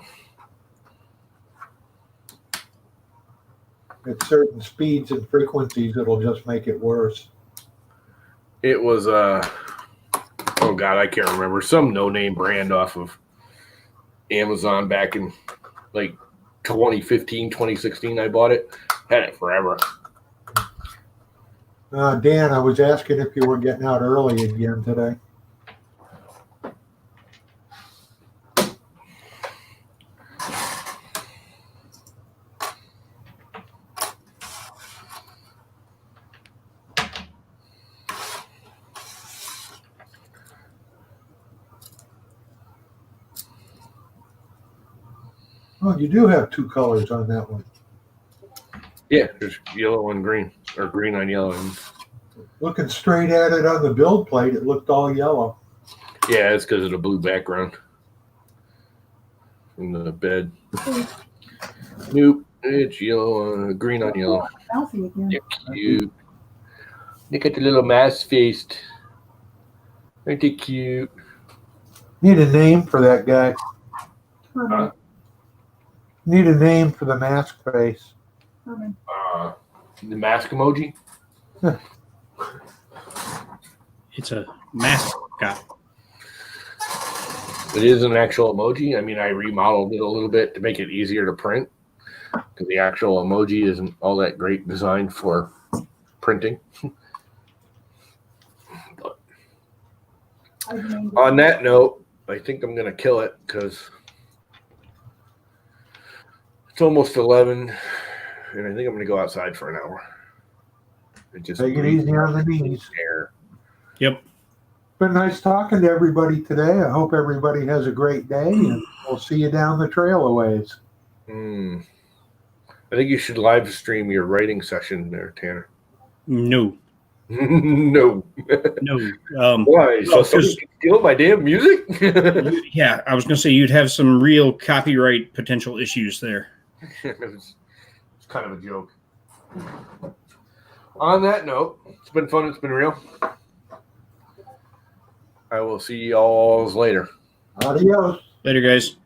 At certain speeds and frequencies, it'll just make it worse. It was oh God, I can't remember. Some no-name brand off of Amazon back in like 2015, 2016. I bought it. Had it forever. Dan, I was asking if you were getting out early again today. Oh, you do have 2 colors on that one. Yeah, there's yellow and green, or green on yellow. Looking straight at it on the build plate, it looked all yellow. Yeah, it's because of the blue background in the bed. Nope, it's yellow, green on yellow. They're cute. They got the little mouse faced. Aren't they cute? Need a name for that guy. Huh? Need a name for the mask face. The mask emoji? It's a mascot. It is an actual emoji. I mean, I remodeled it a little bit to make it easier to print because the actual emoji isn't all that great designed for printing. But on that note, I think I'm going to kill it because it's almost 11, and I think I'm going to go outside for an hour. And just Take it easy on the knees. Air. Yep. Been nice talking to everybody today. I hope everybody has a great day, and we'll see you down the trail a ways. I think you should live stream your writing session there, Tanner. No. No. No. Why? So no, somebody can steal my damn music? Yeah, I was going to say you'd have some real copyright potential issues there. It's kind of a joke. On that note, it's been fun. It's been real. I will see y'all later. Adios. Later, guys.